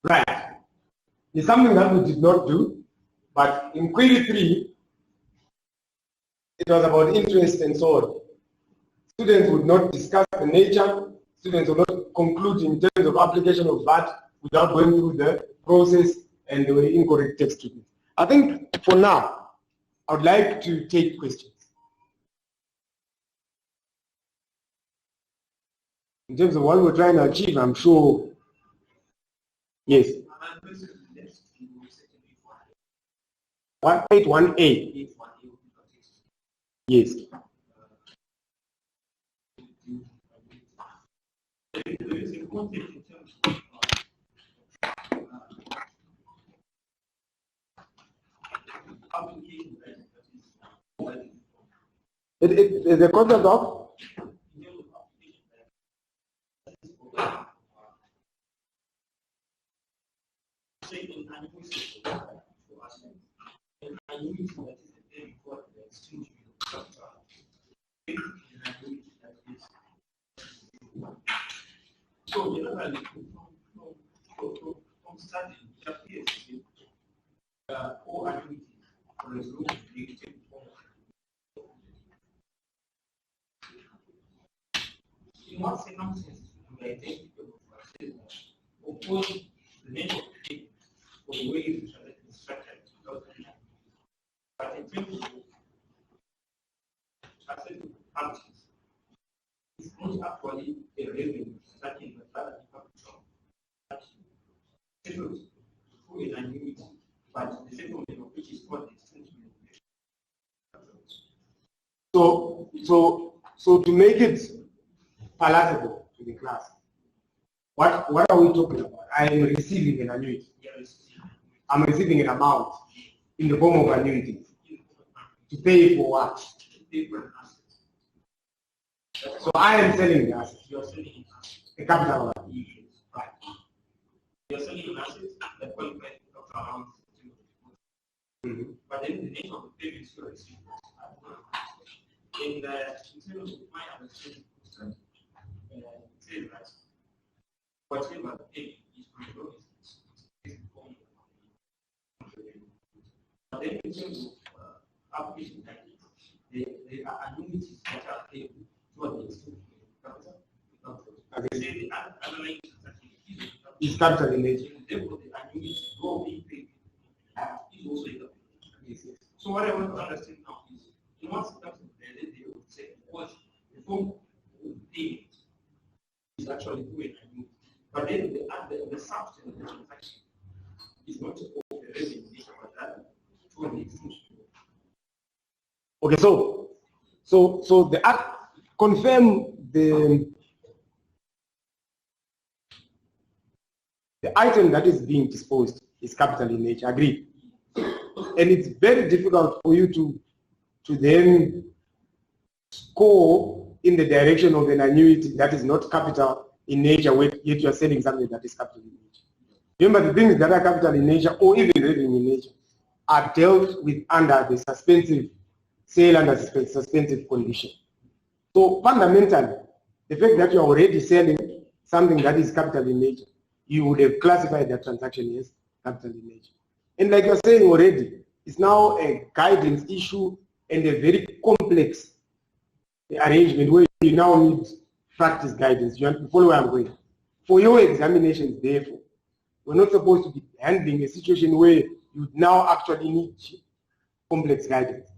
Right. It's something that we did not do, but in query 3, it was about interest and so on. Students would not discuss the nature, students would not conclude in terms of application of VAT without going through the process, and there were incorrect text treatment. I think for now, I would like to take questions. In terms of what we're trying to achieve, I'm sure, yes. 181A. Yes. The concept of so generally, from starting, it appears all annuities are resolved related in what circumstances do I think of course the name of the thing or the way it is structured, but in terms of asset parties, it's not actually a revenue starting the father capital that settles through an annuity, but the settlement of which is called extension. So to make it palatable to the class, what are we talking about? I am receiving an annuity. I'm receiving an amount in the form of annuity to pay for what? To pay for an asset. So I am selling the asset. You are selling an asset. The capital. Right. You are selling an asset that qualifies for capital around. But then the nature of the payments you are receiving. In terms of my understanding, say that whatever the payment is going is form of but then in terms of application type, there are annuities that are paid toward the extension capital. As I say, the underlying transaction Is capital in nature. Therefore, the annuity will be paid is also a capital. So what I want to understand now is in what circumstances they would say was the form of payment is actually through an annuity. But then the substance of the transaction before the extinction. Okay, so the act confirm the item that is being disposed is capital in nature. Agreed. And it's very difficult for you to then score in the direction of an annuity that is not capital in nature, yet you are selling something that is capital in nature. Remember, the things that are capital in nature or even revenue in nature are dealt with under the suspensive sale under suspensive condition. So fundamentally, the fact that you are already selling something that is capital in nature, you would have classified that transaction as capital in nature. And like you're saying already, it's now a guidance issue and a very complex arrangement where you now need practice guidance. You follow where I'm going. For your examinations, therefore, we're not supposed to be handling a situation where you now actually need complex guidance.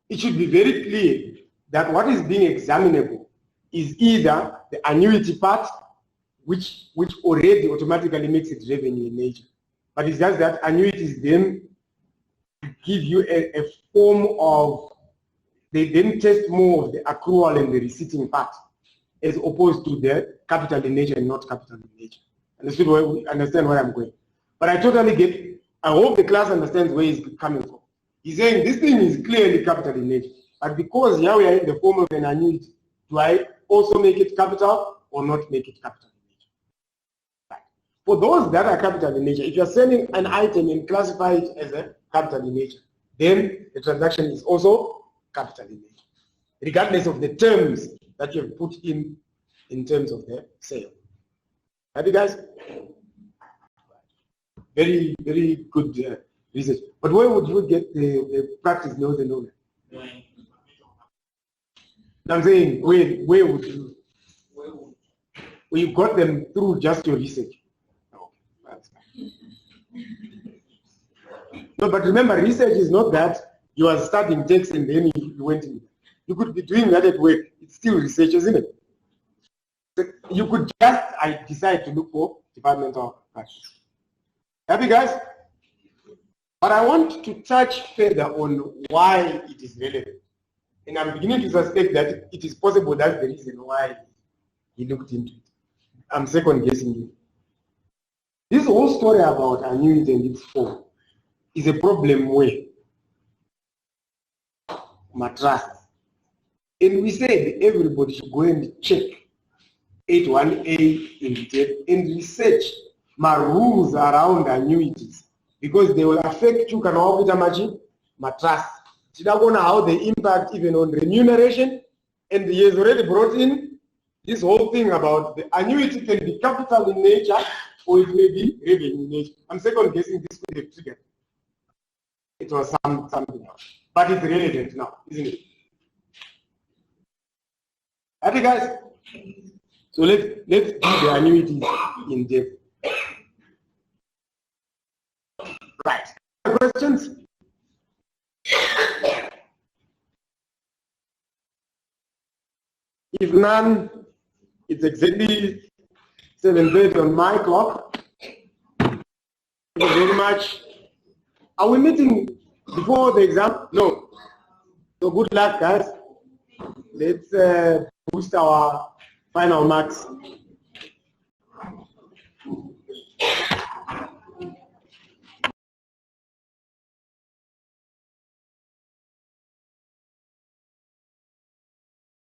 It should be very clear that what is being examinable is either the annuity part, which already automatically makes it revenue in nature. But it's just that annuities then give you a form of, they then test more of the accrual and the receipting part, as opposed to the capital in nature and not capital in nature. Understand where I'm going? But I totally get, I hope the class understands where he's coming from. He's saying this thing is clearly capital in nature, but because here we are in the form of an annuity, do I also make it capital or not make it capital in nature? Right. For those that are capital in nature, if you're selling an item and classify it as a capital in nature, then the transaction is also capital in nature, regardless of the terms that you have put in terms of the sale. Happy guys? Very, very good research. But where would you get the practice notes and all that? I'm saying, where would you? Well, you got them through just your research. Oh, that's fine. No, but remember, research is not that you are studying text and then you went in. You could be doing that at work. It's still research, isn't it? So you could just, I decide to look for departmental practice. Happy guys? But I want to touch further on why it is relevant. And I'm beginning to suspect that it is possible that's the reason why he looked into it. I'm second guessing you. This whole story about annuity and its form is a problem where trust. And we said everybody should go and check 81A in detail and research my rules around annuities, because they will affect you my trust. How they impact even on remuneration, and he has already brought in this whole thing about the annuity can be capital in nature or it may be revenue in nature. I'm second guessing this could have triggered. It was something else, but it's relevant now, isn't it? Happy guys? So let's do the annuities in depth. Right. Questions? If none, it's exactly 7:30 on my clock. Thank you very much. Are we meeting before the exam? No. So good luck, guys. Let's boost our final marks.